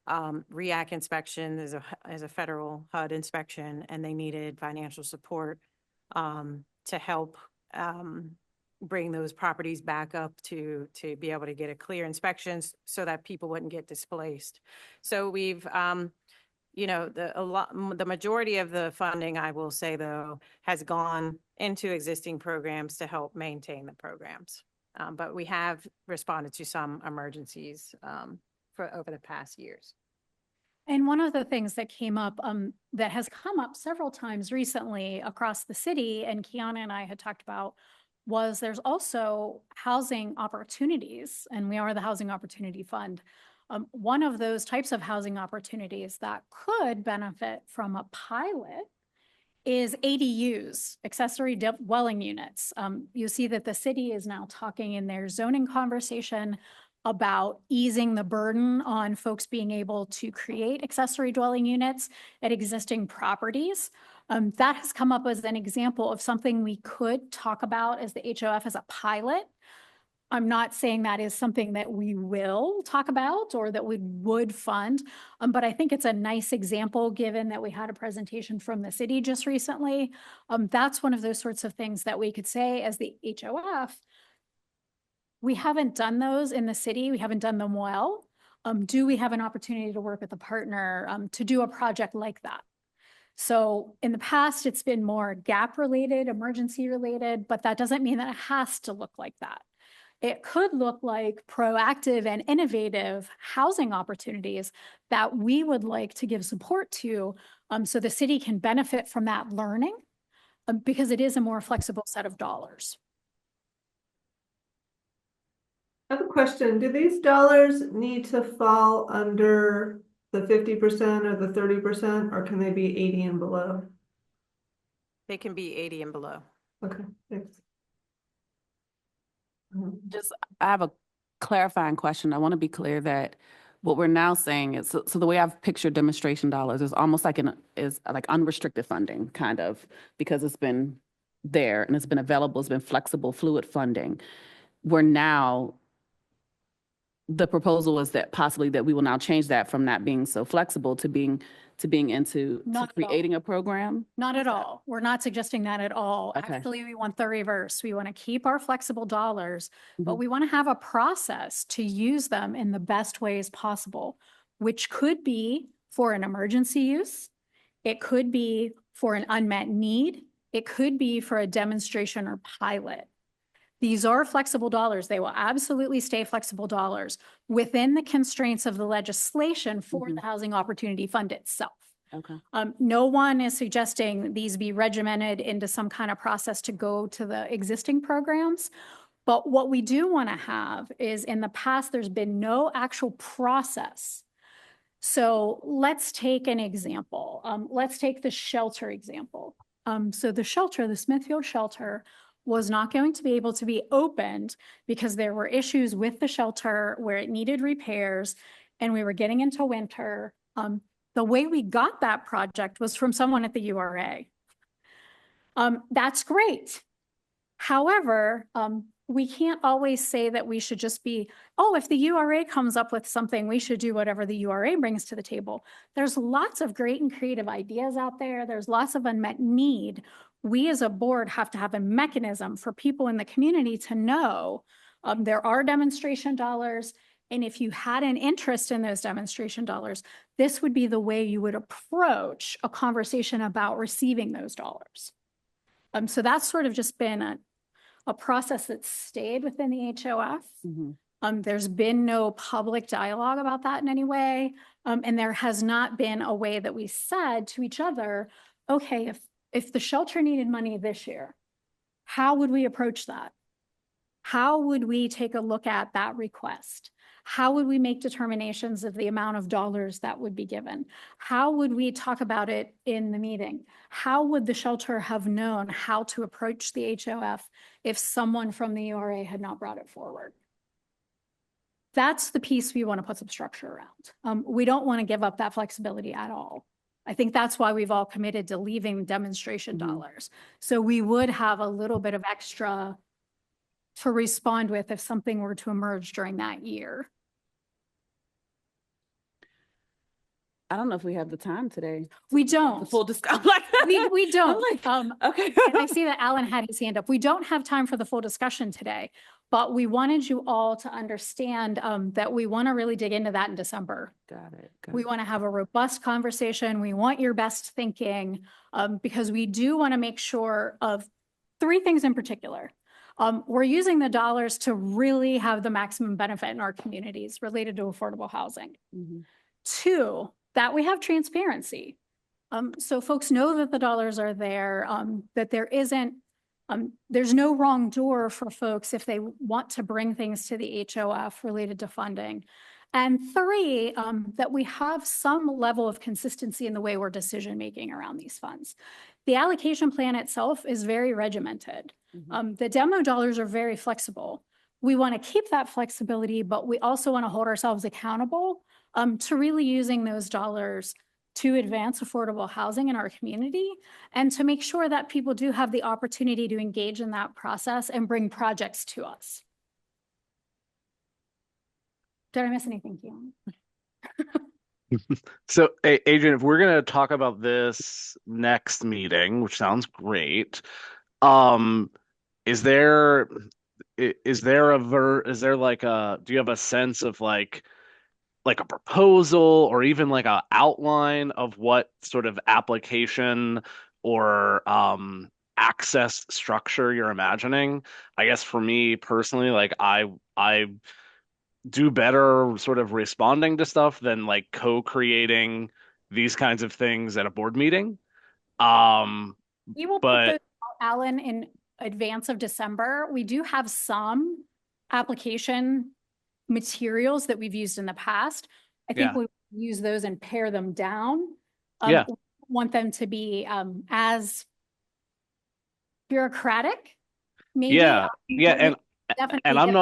S5: REAC inspection as a federal HUD inspection, and they needed financial support to help bring those properties back up to be able to get a clear inspection so that people wouldn't get displaced. So we've, the majority of the funding, I will say though, has gone into existing programs to help maintain the programs. But we have responded to some emergencies for over the past years.
S1: And one of the things that came up, that has come up several times recently across the city, and Kiana and I had talked about, was there's also housing opportunities, and we are the Housing Opportunity Fund. One of those types of housing opportunities that could benefit from a pilot is ADUs, accessory dwelling units. You see that the city is now talking in their zoning conversation about easing the burden on folks being able to create accessory dwelling units at existing properties. That has come up as an example of something we could talk about as the HOF as a pilot. I'm not saying that is something that we will talk about or that we would fund, but I think it's a nice example given that we had a presentation from the city just recently. That's one of those sorts of things that we could say as the HOF. We haven't done those in the city. We haven't done them well. Do we have an opportunity to work with a partner to do a project like that? So in the past, it's been more gap related, emergency related, but that doesn't mean that it has to look like that. It could look like proactive and innovative housing opportunities that we would like to give support to, so the city can benefit from that learning, because it is a more flexible set of dollars.
S3: I have a question. Do these dollars need to fall under the 50% or the 30%, or can they be 80 and below?
S5: They can be 80 and below.
S3: Okay, thanks.
S7: I have a clarifying question. I want to be clear that what we're now saying is, so the way I've pictured demonstration dollars is almost like like unrestricted funding, kind of, because it's been there and it's been available, it's been flexible, fluid funding. We're now, the proposal is that possibly that we will now change that from not being so flexible to being into creating a program?
S1: Not at all. We're not suggesting that at all.
S7: Okay.
S1: Actually, we want the reverse. We want to keep our flexible dollars, but we want to have a process to use them in the best ways possible, which could be for an emergency use. It could be for an unmet need. It could be for a demonstration or pilot. These are flexible dollars. They will absolutely stay flexible dollars within the constraints of the legislation for the Housing Opportunity Fund itself.
S7: Okay.
S1: No one is suggesting these be regimented into some kind of process to go to the existing programs. But what we do want to have is, in the past, there's been no actual process. So let's take an example. Let's take the shelter example. So the shelter, the Smithfield shelter, was not going to be able to be opened because there were issues with the shelter where it needed repairs and we were getting into winter. The way we got that project was from someone at the URA. That's great. However, we can't always say that we should just be, oh, if the URA comes up with something, we should do whatever the URA brings to the table. There's lots of great and creative ideas out there. There's lots of unmet need. We as a board have to have a mechanism for people in the community to know there are demonstration dollars. And if you had an interest in those demonstration dollars, this would be the way you would approach a conversation about receiving those dollars. So that's sort of just been a process that's stayed within the HOF. There's been no public dialogue about that in any way. And there has not been a way that we said to each other, okay, if the shelter needed money this year, how would we approach that? How would we take a look at that request? How would we make determinations of the amount of dollars that would be given? How would we talk about it in the meeting? How would the shelter have known how to approach the HOF if someone from the URA had not brought it forward? That's the piece we want to put some structure around. We don't want to give up that flexibility at all. I think that's why we've all committed to leaving demonstration dollars. So we would have a little bit of extra to respond with if something were to emerge during that year.
S7: I don't know if we have the time today.
S1: We
S7: The
S1: don't.
S7: full discussion.
S1: We don't.
S7: Okay.
S1: And I see that Alan had his hand up. We don't have time for the full discussion today, but we wanted you all to understand that we want to really dig into that in December.
S7: Got it.
S1: We want to have a robust conversation. We want your best thinking because we do want to make sure of three things in particular. We're using the dollars to really have the maximum benefit in our communities related to affordable housing.
S7: Mhm.
S1: Two, that we have transparency. So folks know that the dollars are there, that there isn't, there's no wrong door for folks if they want to bring things to the HOF related to funding. And three, that we have some level of consistency in the way we're decision-making around these funds. The allocation plan itself is very regimented. The demo dollars are very flexible. We want to keep that flexibility, but we also want to hold ourselves accountable to really using those dollars to advance affordable housing in our community and to make sure that people do have the opportunity to engage in that process and bring projects to us. Did I miss anything, Keon?
S8: So, Adrian, if we're gonna talk about this next meeting, which sounds great, is there like do you have a sense of like a proposal or even like a outline of what sort of application or access structure you're imagining? I guess for me personally, like I do better sort of responding to stuff than like co-creating these kinds of things at a board meeting.
S1: We will put
S8: But
S1: those out, Alan, in advance of December. We do have some application materials that we've used in the past. I think
S8: Yeah.
S1: we use those and pare them down.
S8: Yeah.
S1: We want them to be as bureaucratic, maybe.
S8: Yeah, yeah,
S1: but we
S8: and
S1: definitely
S8: I'm
S1: get-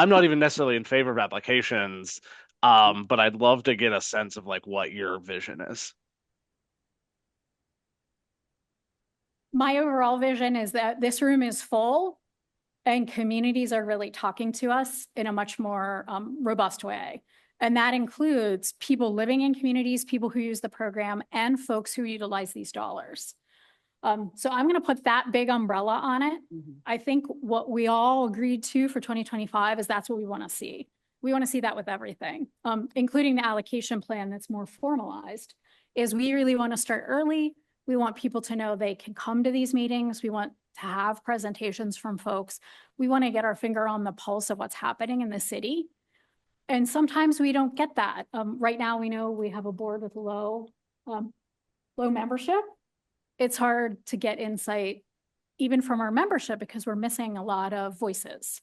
S8: not even necessarily in favor of applications, but I'd love to get a sense of like what your vision is.
S1: My overall vision is that this room is full and communities are really talking to us in a much more robust way. And that includes people living in communities, people who use the program, and folks who utilize these dollars. So I'm going to put that big umbrella on it. I think what we all agreed to for 2025 is that's what we want to see. We want to see that with everything, including the allocation plan that's more formalized, is we really want to start early. We want people to know they can come to these meetings. We want to have presentations from folks. We want to get our finger on the pulse of what's happening in the city. And sometimes we don't get that. Right now, we know we have a board with low membership. It's hard to get insight even from our membership because we're missing a lot of voices.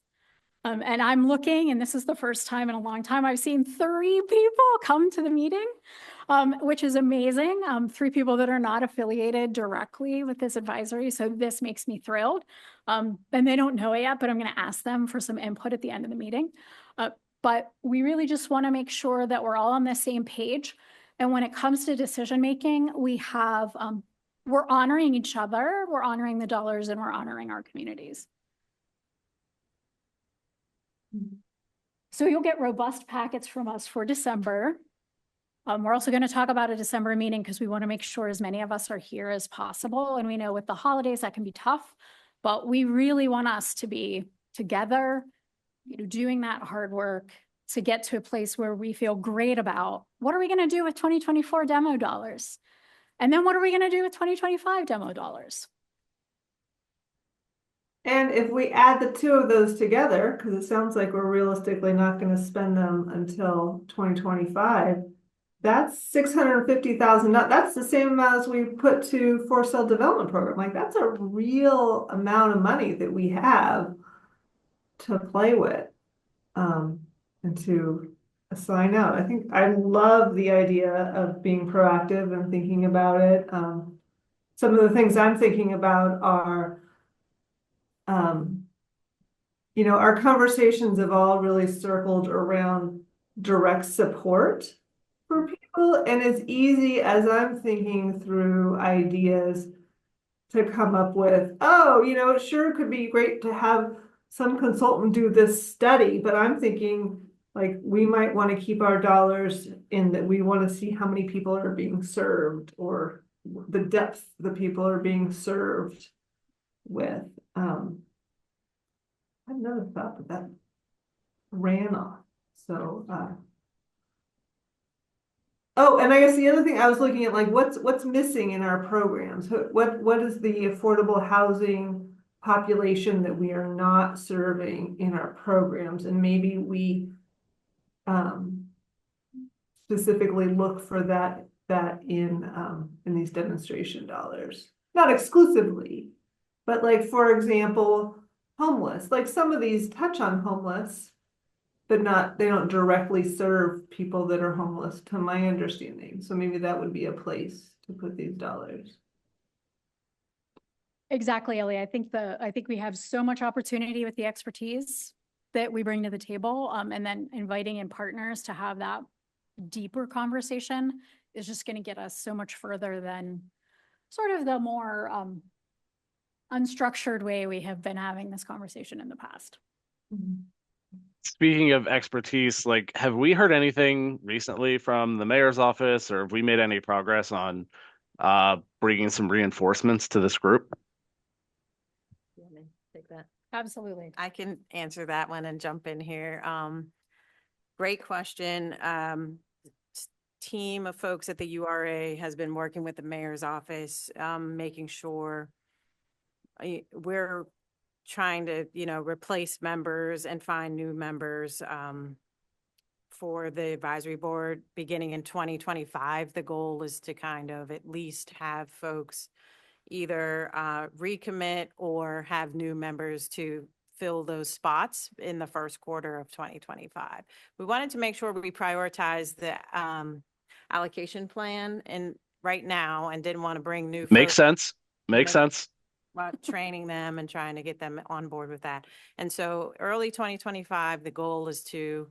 S1: And I'm looking, and this is the first time in a long time I've seen 3 people come to the meeting, which is amazing. 3 people that are not affiliated directly with this advisory. So this makes me thrilled. And they don't know it yet, but I'm going to ask them for some input at the end of the meeting. But we really just want to make sure that we're all on the same page. And when it comes to decision making, we have, we're honoring each other, we're honoring the dollars, and we're honoring our communities. So you'll get robust packets from us for December. We're also going to talk about a December meeting because we want to make sure as many of us are here as possible. And we know with the holidays that can be tough, but we really want us to be together, doing that hard work to get to a place where we feel great about what are we going to do with 2024 demo dollars? And then what are we going to do with 2025 demo dollars?
S3: And if we add the 2 of those together, because it sounds like we're realistically not going to spend them until 2025, that's $650,000. That's the same amount as we put to for sale development program. Like that's a real amount of money that we have to play with, um, and to assign out. I think I love the idea of being proactive and thinking about it. Some of the things I'm thinking about are, um, our conversations have all really circled around direct support for people. And as easy as I'm thinking through ideas to come up with, oh, it sure could be great to have some consultant do this study, but I'm thinking like we might want to keep our dollars in that we want to see how many people are being served or the depth the people are being served with. I never thought that ran off. So, oh, and I guess the other thing I was looking at, like, what's missing in our programs? What is the affordable housing population that we are not serving in our programs? And maybe we specifically look for that in these demonstration dollars. Not exclusively, but like, for example, homeless. Like some of these touch on homeless, but they don't directly serve people that are homeless, to my understanding. So maybe that would be a place to put these dollars.
S1: Exactly, Ellie. I think we have so much opportunity with the expertise that we bring to the table, and then inviting in partners to have that deeper conversation is just going to get us so much further than sort of the more unstructured way we have been having this conversation in the past.
S8: Speaking of expertise, like, have we heard anything recently from the mayor's office, or have we made any progress on bringing some reinforcements to this group?
S5: You want me to take that?
S1: Absolutely.
S5: I can answer that one and jump in here. Great question. Team of folks at the URA has been working with the mayor's office, making sure we're trying to, replace members and find new members for the advisory board beginning in 2025. The goal is to kind of at least have folks either recommit or have new members to fill those spots in the first quarter of 2025. We wanted to make sure we prioritize the allocation plan and right now, and didn't want to bring new
S8: Makes
S5: folks
S8: sense. Makes sense.
S5: while training them and trying to get them on board with that. And so early 2025, the goal is to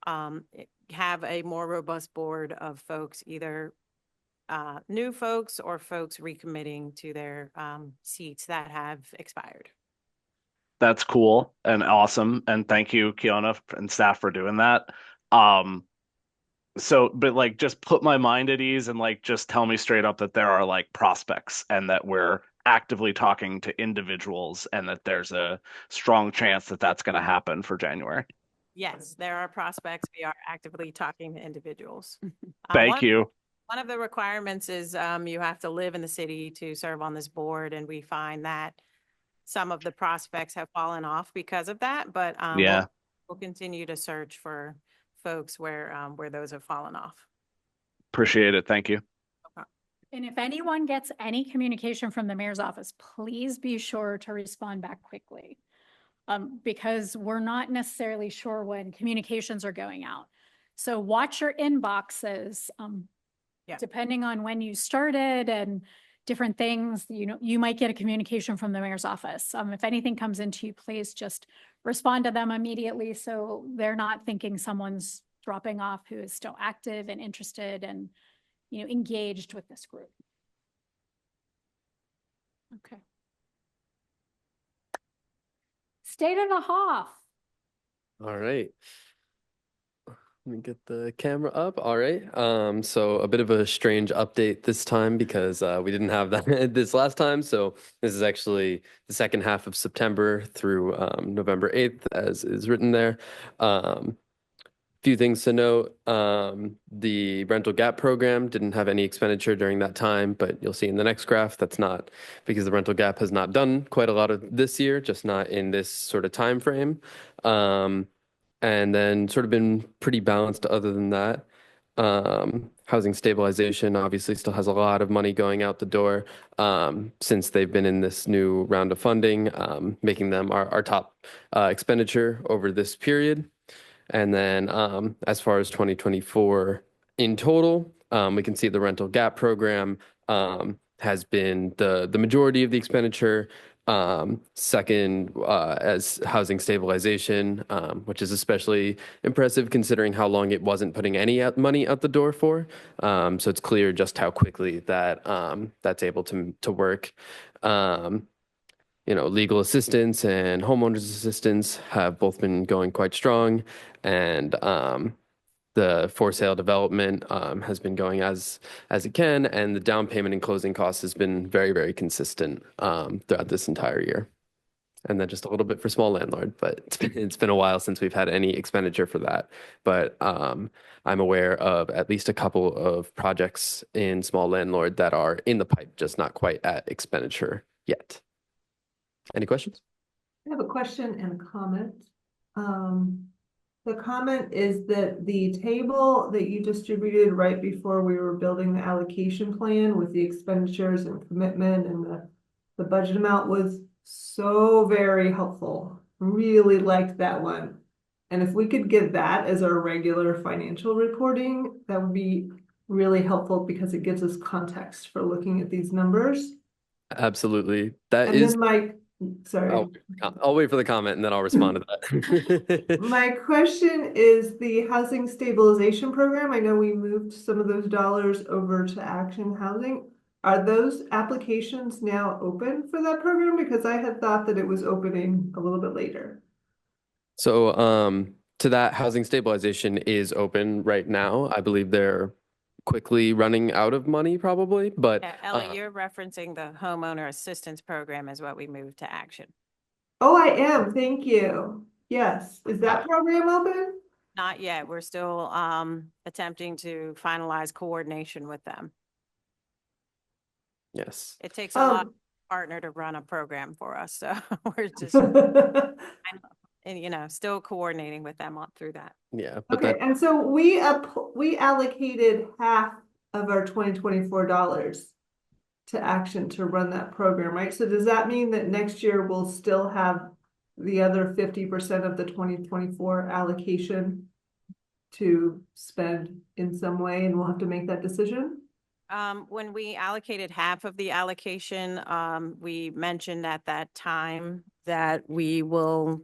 S5: have a more robust board of folks, either new folks or folks recommitting to their seats that have expired.
S8: That's cool and awesome. And thank you, Kiana and staff, for doing that. But like, just put my mind at ease and like, just tell me straight up that there are like prospects and that we're actively talking to individuals and that there's a strong chance that that's going to happen for January.
S5: Yes, there are prospects. We are actively talking to individuals.
S8: Thank you.
S5: One of the requirements is you have to live in the city to serve on this board, and we find that some of the prospects have fallen off because of that. But
S8: Yeah,
S5: we'll continue to search for folks where those have fallen off.
S8: appreciate it. Thank you.
S1: And if anyone gets any communication from the mayor's office, please be sure to respond back quickly. Because we're not necessarily sure when communications are going out. So watch your inboxes. Depending on when you started and different things, you might get a communication from the mayor's office. If anything comes into you, please just respond to them immediately so they're not thinking someone's dropping off who is still active and interested and engaged with this group. Okay. State of the Hoff.
S2: All right. Let me get the camera up. All right. So a bit of a strange update this time because we didn't have that this last time. So this is actually the second half of September through November 8th, as is written there. Few things to note. The rental gap program didn't have any expenditure during that time, but you'll see in the next graph that's not because the rental gap has not done quite a lot of this year, just not in this sort of time frame. And then sort of been pretty balanced other than that. Housing stabilization obviously still has a lot of money going out the door since they've been in this new round of funding, making them our top expenditure over this period. And then as far as 2024 in total, we can see the rental gap program has been the majority of the expenditure. Second, as housing stabilization, which is especially impressive considering how long it wasn't putting any money out the door for. So it's clear just how quickly that that's able to work. Legal assistance and homeowners assistance have both been going quite strong, and the for sale development has been going as it can, and the down payment and closing costs has been very, very consistent throughout this entire year. And then just a little bit for small landlord, but it's been a while since we've had any expenditure for that. But I'm aware of at least a couple of projects in small landlord that are in the pipe, just not quite at expenditure yet. Any questions?
S3: I have a question and a comment. The comment is that the table that you distributed right before we were building the allocation plan with the expenditures and commitment and the budget amount was so very helpful. Really liked that one. And if we could get that as our regular financial reporting, that would be really helpful because it gives us context for looking at these numbers.
S2: Absolutely. That
S3: And
S2: is.
S3: then sorry.
S2: I'll wait for the comment and then I'll respond to that.
S3: My question is the housing stabilization program. I know we moved some of those dollars over to Action Housing. Are those applications now open for that program? Because I had thought that it was opening a little bit later.
S2: So to that, housing stabilization is open right now. I believe they're quickly running out of money probably, but
S5: Yeah, Ellie, you're referencing the homeowner assistance program is what we moved to Action.
S3: Oh, I am. Thank you. Yes. Is that program open?
S5: Not yet. We're still attempting to finalize coordination with them.
S2: yes.
S5: It takes a lot of partner to run a program for us, so we're just and still coordinating with them through that.
S2: Yeah, but
S3: Okay, and so we allocated half of our 2024 dollars to Action to run that program, right? So does that mean that next year we'll still have the other 50% of the 2024 allocation to spend in some way, and we'll have to make that decision?
S5: When we allocated half of the allocation, we mentioned at that time that we will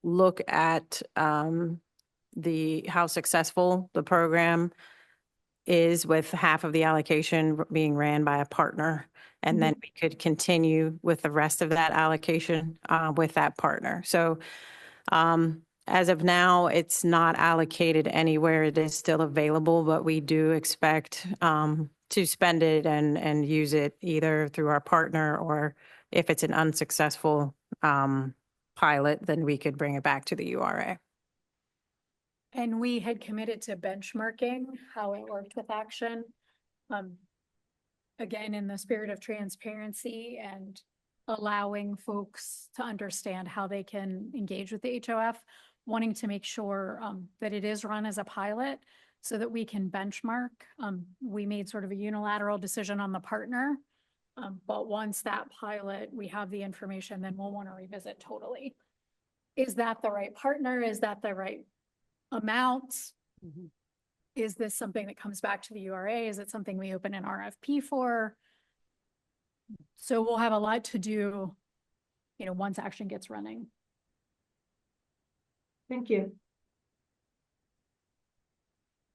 S5: look at how successful the program is with half of the allocation being ran by a partner. And then we could continue with the rest of that allocation with that partner. So as of now, it's not allocated anywhere. It is still available, but we do expect to spend it and use it either through our partner, or if it's an unsuccessful pilot, then we could bring it back to the URA.
S1: And we had committed to benchmarking how it worked with Action. Again, in the spirit of transparency and allowing folks to understand how they can engage with the HOF, wanting to make sure that it is run as a pilot so that we can benchmark. We made sort of a unilateral decision on the partner, but once that pilot, we have the information, then we'll want to revisit totally. Is that the right partner? Is that the right amount? Mm-hmm. Is this something that comes back to the URA? Is it something we open an RFP for? So we'll have a lot to do, once Action gets running.
S3: Thank you.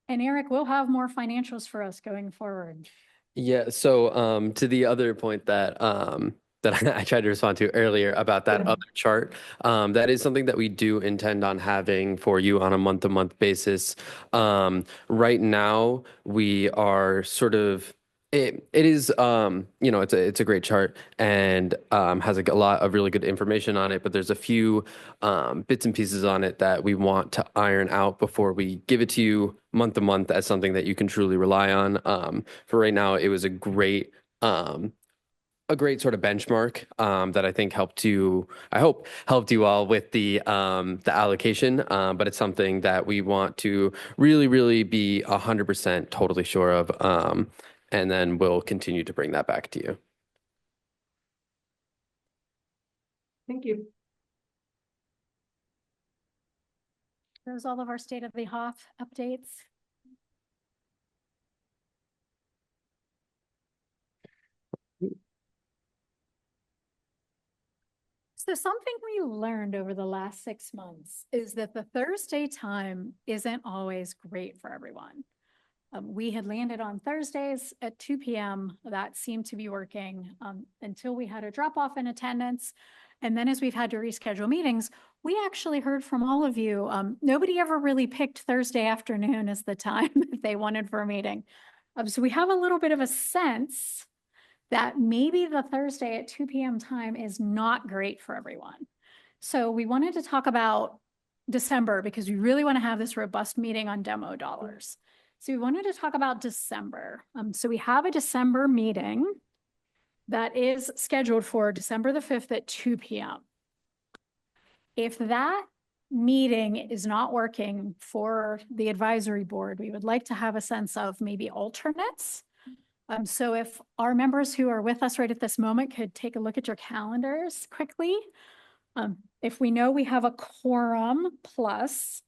S1: And Eric, we'll have more financials for us going forward.
S2: Yeah. So to the other point that I tried to respond to earlier about that other chart, that is something that we do intend on having for you on a month-to-month basis. Right now, we are sort of. It is, it's a great chart and has a lot of really good information on it, but there's a few bits and pieces on it that we want to iron out before we give it to you month to month as something that you can truly rely on. For right now, it was a great a great sort of benchmark that I think I hope helped you all with the allocation, but it's something that we want to really, really be 100% totally sure of, and then we'll continue to bring that back to you.
S3: Thank you.
S1: Those all of our state of the HOF updates. So something we learned over the last 6 months is that the Thursday time isn't always great for everyone. We had landed on Thursdays at 2 p.m. That seemed to be working until we had a drop off in attendance. And then as we've had to reschedule meetings, we actually heard from all of you. Nobody ever really picked Thursday afternoon as the time that they wanted for a meeting. So we have a little bit of a sense that maybe the Thursday at 2 p.m. time is not great for everyone. So we wanted to talk about December because we really want to have this robust meeting on demo dollars. So we wanted to talk about December. So we have a December meeting that is scheduled for December the 5th at 2 p.m. If that meeting is not working for the advisory board, we would like to have a sense of maybe alternates. So if our members who are with us right at this moment could take a look at your calendars quickly. If we know we have a quorum plus,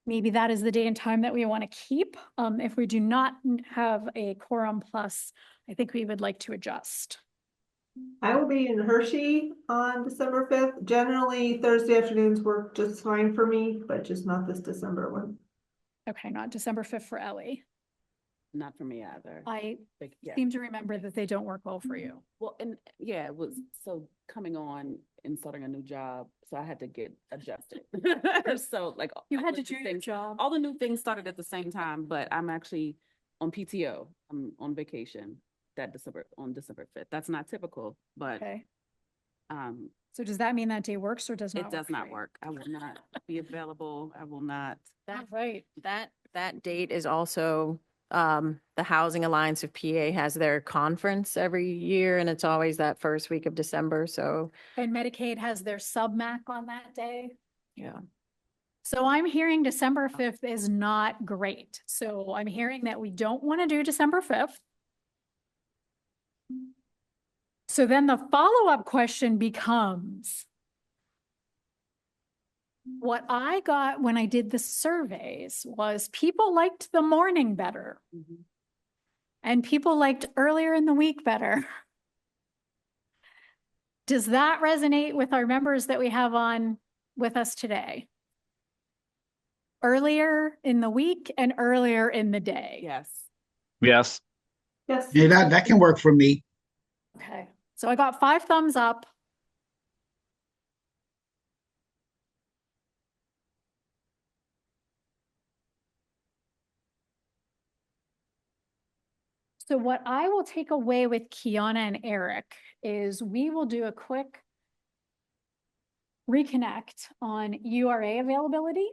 S1: maybe that is the day and time that we want to keep. If we do not have a quorum plus, I think we would like to adjust.
S3: I will be in Hershey on December 5th. Generally, Thursday afternoons work just fine for me, but just not this December one.
S1: Okay, not December 5th for Ellie.
S7: Not for me either.
S1: I
S7: Like, yeah.
S1: seem to remember that they don't work well for you.
S7: Well, and yeah, it was so coming on and starting a new job, so I had to get adjusted. So like
S1: You
S7: all
S1: had
S7: the
S1: to
S7: new
S1: do your
S7: things-
S1: job.
S7: All the new things started at the same time, but I'm actually on PTO. I'm on vacation on December 5th. That's not typical, but
S1: Okay.
S7: um
S1: So does that mean that day works or does not?
S7: it does
S1: for
S7: not
S1: you?
S7: work. I will not be available. I will not.
S1: All right.
S5: That date is also, the Housing Alliance of PA has their conference every year, and it's always that first week of December, so,
S1: And Medicaid has their sub-MAC on that day.
S5: yeah.
S1: So I'm hearing December 5th is not great. So I'm hearing that we don't want to do December 5th. So then the follow-up question becomes, what I got when I did the surveys was people liked the morning better
S7: Mhm.
S1: and people liked earlier in the week better. Does that resonate with our members that we have on with us today? Earlier in the week and earlier in the day.
S7: Yes.
S8: Yes.
S3: Yes.
S4: Yeah, that can work for me.
S1: Okay, so I got 5 thumbs up. So what I will take away with Kiana and Eric is we will do a quick reconnect on URA availability.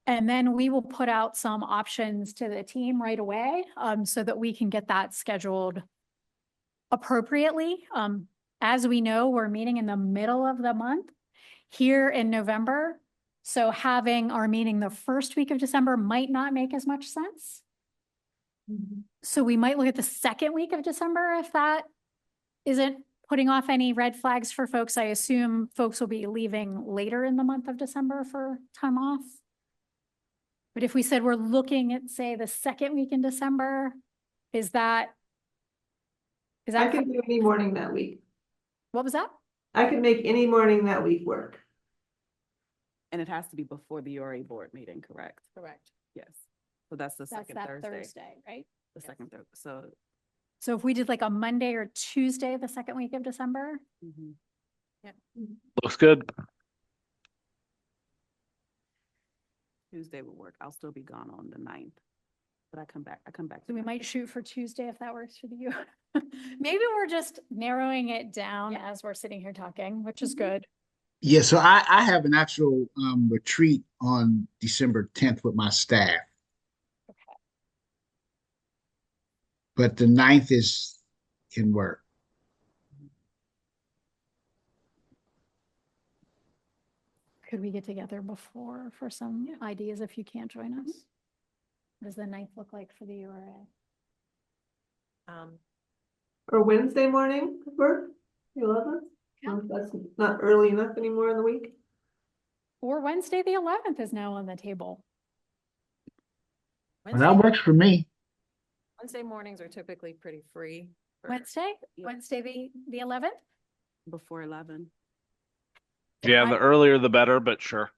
S1: And then we will put out some options to the team right away so that we can get that scheduled appropriately. As we know, we're meeting in the middle of the month here in November. So having our meeting the first week of December might not make as much sense. So we might look at the second week of December if that isn't putting off any red flags for folks. I assume folks will be leaving later in the month of December for time off. But if we said we're looking at, say, the second week in December, is that?
S3: I can do any morning that week.
S1: What was that?
S3: I can make any morning that week work.
S7: And it has to be before the URA board meeting, correct?
S1: Correct.
S7: Yes. So that's the
S1: That's
S7: second
S1: that
S7: Thursday.
S1: Thursday, right?
S7: The second Thursday. So
S1: So if we did like a Monday or Tuesday, the second week of December,
S7: mhm.
S8: Looks good.
S7: Tuesday will work. I'll still be gone on the 9th. But I come back.
S1: so we might shoot for Tuesday if that works for you. Maybe we're just narrowing it down as we're sitting here talking, which is good.
S4: Yeah, so I have an actual retreat on December 10th with my staff. But the 9th can work.
S1: Could we get together before for some ideas if you can't join us? What does the 9th look like for the URA?
S3: Or Wednesday morning, work, the 11th?
S1: Yeah.
S3: That's not early enough anymore in the week.
S1: Or Wednesday, the 11th is now on the table.
S4: Well, that works for me.
S5: Wednesday mornings are typically pretty free.
S1: Wednesday,
S7: Yep.
S1: Wednesday, the 11th?
S7: Before 11.
S8: Yeah, the earlier the better, but sure.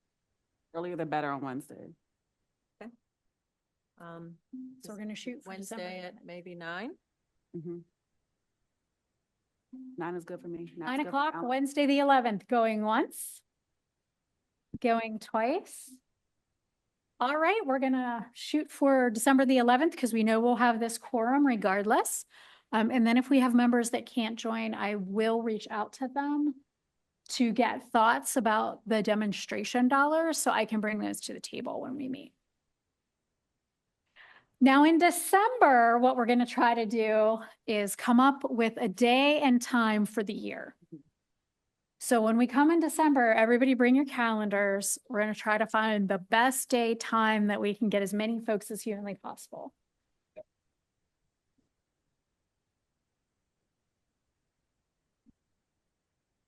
S7: Earlier the better on Wednesday.
S1: So we're going to shoot for
S5: Wednesday
S1: December.
S5: at maybe 9.
S7: Mhm. 9 is good for me.
S1: 9 o'clock, Wednesday, the 11th, going once, going twice. All right, we're gonna shoot for December the 11th because we know we'll have this quorum regardless. And then if we have members that can't join, I will reach out to them to get thoughts about the demonstration dollars so I can bring those to the table when we meet. Now in December, what we're going to try to do is come up with a day and time for the year. So when we come in December, everybody bring your calendars. We're going to try to find the best day time that we can get as many folks as humanly possible.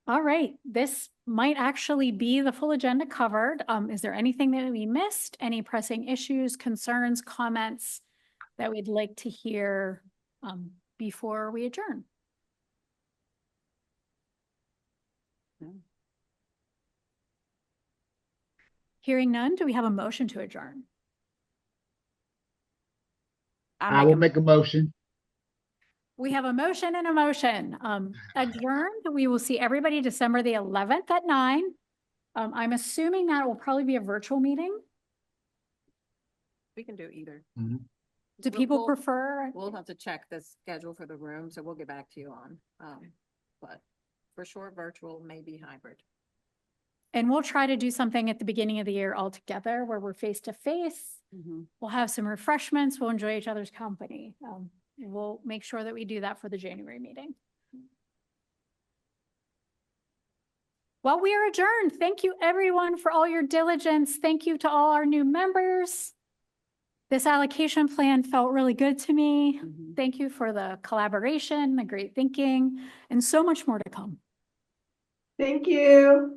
S1: All right, this might actually be the full agenda covered. Is there anything that we missed? Any pressing issues, concerns, comments that we'd like to hear before we adjourn?
S7: No.
S1: Hearing none, do we have a motion to adjourn?
S4: I will make a motion.
S1: We have a motion and a motion. Adjourned, we will see everybody December the 11th at 9. I'm assuming that will probably be a virtual meeting.
S5: We can do either.
S1: Do people
S5: We'll-
S1: prefer?
S5: We'll have to check the schedule for the room, so we'll get back to you on. But for sure, virtual, maybe hybrid.
S1: And we'll try to do something at the beginning of the year all together where we're face to face.
S7: Mhm.
S1: We'll have some refreshments. We'll enjoy each other's company. We'll make sure that we do that for the January meeting. Well, we are adjourned. Thank you everyone for all your diligence. Thank you to all our new members. This allocation plan felt really good to me.
S7: Mhm.
S1: Thank you for the collaboration, the great thinking, and so much more to come.
S3: Thank you.